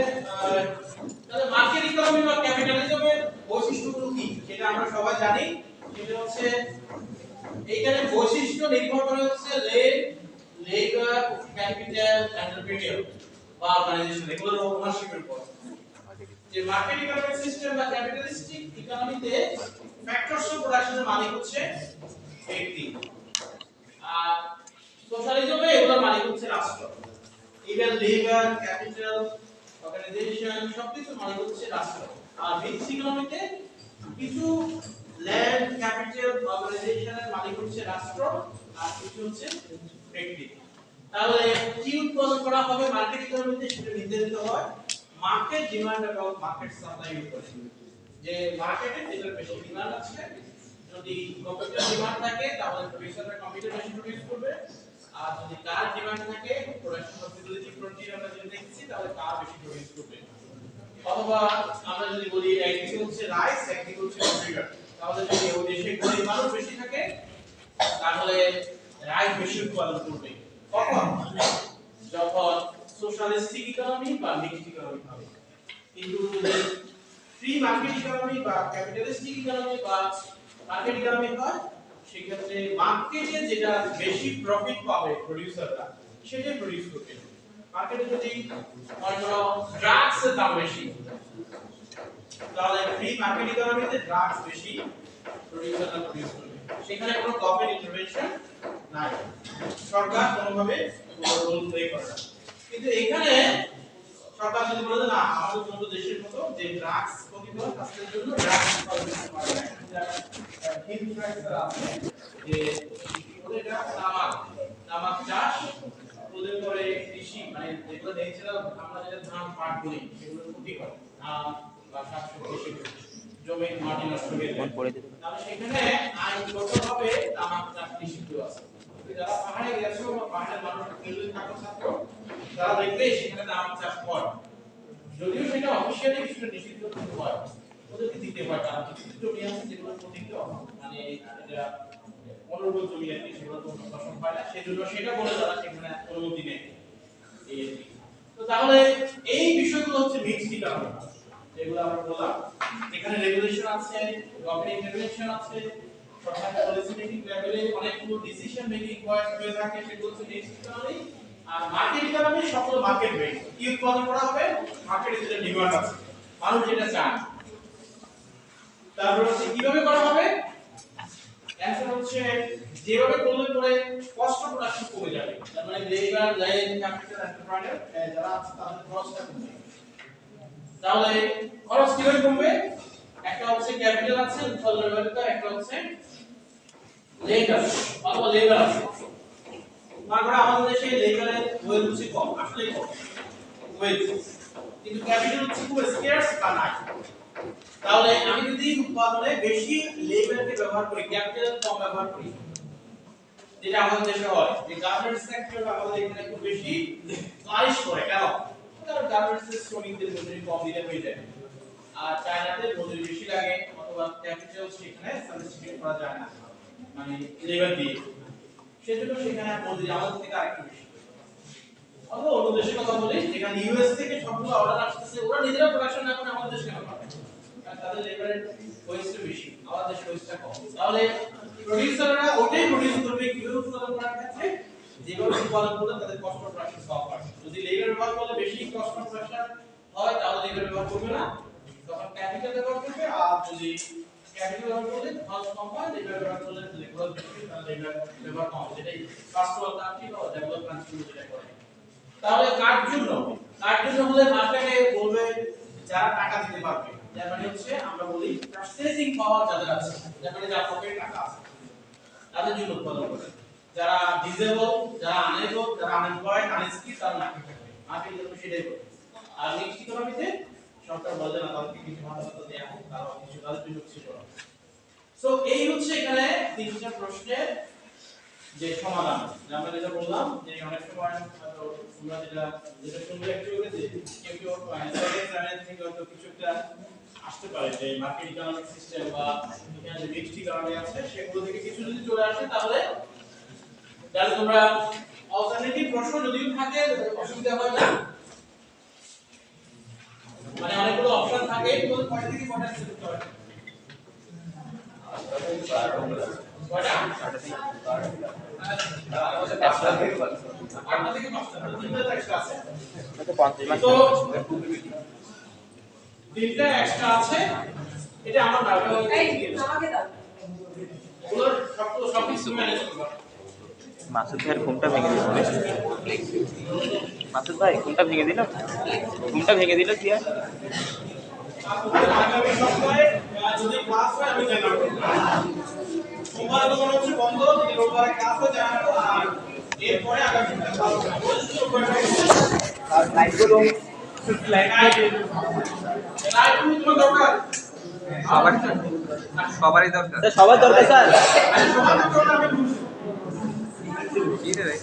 তাহলে মার্কেট ইকোনমি বা ক্যাপিটালিজমের বৈশিষ্ট্যগুলো কি সেটা আমরা সবাই জানি। সেটা হচ্ছে এইখানে বৈশিষ্ট্য নির্ভর করে হচ্ছে লেবার, ক্যাপিটাল, এন্টারপ্রেনিউর বা অর্গানাইজেশন, এগুলোর ওনারশিপের উপর। যে মার্কেট ইকোনমিক সিস্টেম বা ক্যাপিটালিস্টিক ইকোনমিতে ফ্যাক্টরস অফ প্রোডাকশনের মালিক হচ্ছে ব্যক্তি, আর সোশ্যালিজমে এগুলোর মালিক হচ্ছে রাষ্ট্র। ইভেন লেবার, ক্যাপিটাল, অর্গানাইজেশন সবকিছু মালিক হচ্ছে রাষ্ট্র। আর মিক্সড ইকোনমিতে কিছু ল্যান্ড, ক্যাপিটাল, অর্গানাইজেশনের মালিক হচ্ছে রাষ্ট্র আর কিছু হচ্ছে ব্যক্তি। তাহলে কি উৎপাদন করা হবে মার্কেট ইকোনমিতে সেটা নির্ধারিত হয় মার্কেট ডিমান্ড এবং মার্কেট সাপ্লাই উপরে। যে মার্কেটে যেটার বেশি ডিমান্ড আছে, যদি কম্পিউটার ডিমান্ড থাকে তাহলে প্রডিউসাররা কম্পিউটার বেশি প্রডিউস করবে, আর যদি কার ডিমান্ড থাকে প্রোডাকশন ফ্যাসিলিটি ফ্রন্টিয়ার আমরা যেটা দেখছি তাহলে কার বেশি প্রডিউস করবে। অথবা আমরা যদি বলি একদিকে হচ্ছে রাইস, একদিকে হচ্ছে কম্পিউটার, তাহলে যদি ওই দেশে গরিব মানুষ বেশি থাকে তাহলে রাইস বেশি উৎপাদন করবে। কখন? যখন সোশ্যালিস্টিক ইকোনমি বা মিক্সড ইকোনমি হবে। কিন্তু ফ্রি মার্কেট ইকোনমি বা ক্যাপিটালিস্টিক ইকোনমি বা মার্কেট ইকোনমি হয় সেক্ষেত্রে মার্কেটে যেটা বেশি প্রফিট পাবে প্রোডিউসাররা সেটাই প্রোডিউস করবে। মার্কেটে যদি মনে করো ড্রাগস এর দাম বেশি তাহলে ফ্রি মার্কেট ইকোনমিতে ড্রাগস বেশি প্রোডিউসাররা প্রোডিউস করবে, সেখানে কোনো গভর্নমেন্ট ইন্টারভেনশন নাই, সরকার কোনোভাবে রোল প্লে করে না। কিন্তু এখানে সরকার যদি বলে যে না আমাদের অন্য দেশের মতো যে ড্রাগস ক্ষতিকর স্বাস্থ্যের জন্য ড্রাগস হিল ট্রাক্স আছে যে এটা তামাক চাষ ওদের করে কৃষি মানে যেগুলো ন্যাচারাল আমরা যেটা ধান পাট করি সেগুলো ক্ষতিকর ধান বা শাকসবজি সেগুলো জমির মাটি নষ্ট হয়ে যায় তাহলে সেখানে আইনগতভাবে তামাক চাষ নিষিদ্ধ আছে যারা পাহাড়ে গেছে বা পাহাড়ের মানুষ কেউই থাকো থাকো তারা দেখবে সেখানে তামাক চাষ করে যদিও সেটা অফিসিয়ালি কিছুটা নিষিদ্ধ হয় ওদেরকে দিতে হয় কারণ কিছু জমি আছে যেগুলো প্রতিজ্ঞ মানে এটা অনুরোধ জমি আর কি সেগুলো তো ফসল পায় না সেজন্য সেটা বলে তারা সেখানে অনুমতি নেই তো তাহলে এই বিষয়গুলো হচ্ছে মিক্সড কারণ যেগুলো আমরা বললাম এখানে রেগুলেশন আছে গভর্নমেন্ট ইন্টারভেনশন আছে সরকারের পলিসি মেকিং লেভেলে অনেকগুলো ডিসিশন মেকিং হয়ে থাকে সেগুলো হচ্ছে মিক্সড ইকোনমি আর মার্কেট ইকোনমি সকল মার্কেট বেস কি উৎপাদন করা হবে মার্কেটে যেটা ডিমান্ড আছে মানুষ যেটা চায় তারপর হচ্ছে কিভাবে করা হবে অ্যানসার হচ্ছে যেভাবে করলে পরে কস্ট অফ প্রোডাকশন কমে যাবে তার মানে লেবার লাইন ক্যাপিটাল এন্টারপ্রাইজার যারা আছে তাদের খরচটা কমবে তাহলে খরচ কিভাবে কমবে একটা হচ্ছে ক্যাপিটাল আছে উৎপাদনের ব্যবস্থা একটা হচ্ছে লেবার অথবা লেবার আছে তারপরে আমাদের দেশে লেবারের ওয়েজ হচ্ছে কম আসলে কম ওয়েজ কিন্তু ক্যাপিটাল হচ্ছে খুব স্কার্স বা নাই তাহলে আমি যদি উৎপাদনে বেশি লেবারকে ব্যবহার করি ক্যাপিটাল কম ব্যবহার করি যেটা আমাদের দেশে হয় যে গার্মেন্টস সেক্টর আমাদের এখানে খুব বেশি ফ্লারিশ করে কেন কারণ গার্মেন্টস এর শ্রমিকদের মজুরি কম দিলে হয়ে যায় আর চায়নাতে মজুরি বেশি লাগে অথবা ক্যাপিটাল সেখানে সাবস্টিটিউট করা যায় না মানে লেবার দিয়ে সেজন্য সেখানে মজুরি আমাদের থেকে আরেকটু বেশি অথবা অন্য দেশের কথা বলি যেখানে ইউএস থেকে সবগুলো অর্ডার আসছে ওরা নিজেরা প্রোডাকশন না করে আমাদের দেশে কেন পাঠায় কারণ তাদের লেবারের ওয়েস্ট বেশি আমাদের দেশে ওয়েস্টটা কম তাহলে প্রোডিউসাররা ওটাই প্রোডিউস করবে কিভাবে উৎপাদন করার ক্ষেত্রে যেভাবে উৎপাদন করলে তাদের কস্ট অফ প্রোডাকশন কম হয় যদি লেবার ব্যবহার করলে বেশি কস্ট অফ প্রোডাকশন হয় তাহলে লেবার ব্যবহার করবে না তখন ক্যাপিটাল ব্যবহার করবে আর যদি ক্যাপিটাল ব্যবহার করলে খরচ কম হয় লেবার ব্যবহার করলে যদি খরচ বেশি তাহলে লেবার ব্যবহার কম যেটাই ফার্স্ট ওয়ার্ল্ড কান্ট্রি বা ডেভেলপ কান্ট্রি যেটা করে তাহলে কার জন্য হলে মার্কেটে বলবে যারা টাকা দিতে পারবে যার মানে হচ্ছে আমরা বলি পারচেজিং পাওয়ার যাদের আছে যার মানে যার পকেটে টাকা আছে তাদের জন্য উৎপাদন করে যারা ডিসেবল যারা আনএবল যারা আনএমপ্লয়েড আনস্কিল তারা না থাকবে মার্কেট জন্য সেটাই করে আর মিক্সড ইকোনমিতে সরকার বলে না তাদেরকে কিছু ভালো দেয়া হোক তারা কিছু তাদের জন্য কিছু করা সো এই হচ্ছে এখানে তিনটা প্রশ্নের যে সমাধান আমরা যেটা বললাম যে অনেক সময় হয়তো তোমরা যেটা শুনলে অ্যাকচুয়ালি যে কেউ চ্যানেল থেকে হয়তো কিছু একটা আসতে পারে যে মার্কেট ইকোনমিক সিস্টেম বা এখানে যে মিক্সড ইকোনমি আছে সেগুলো থেকে কিছু যদি চলে আসে তাহলে তোমরা অল্টারনেটিভ প্রশ্ন যদিও থাকে অসুবিধা হয় না মানে অনেকগুলো অপশন থাকে কিন্তু কয়টা থেকে কয়টা সিলেক্ট করতে হবে কয়টা 8টা থেকে 5টা তিনটা এক্সট্রা আছে তো 50 মার্ক তো তিনটা এক্সট্রা আছে এটা আমার না আমাকে দাও ওগুলো সব কিছু ম্যানেজ করবা মাসুদ ভাইয়ের ঘুমটা ভেঙে দিল মাসুদ ভাই ঘুমটা ভেঙে দিল কি আর আগামী সপ্তাহে যদি ক্লাস হয় আমি জানাবো সোমবার দোকান হচ্ছে বন্ধ রোববারে ক্লাস হয় জানাবো আর এরপরে আগামী সপ্তাহে আর লাইটগুলো তোমার দরকার সবারই দরকার সবার দরকার স্যার সবার দরকার আমি কি রে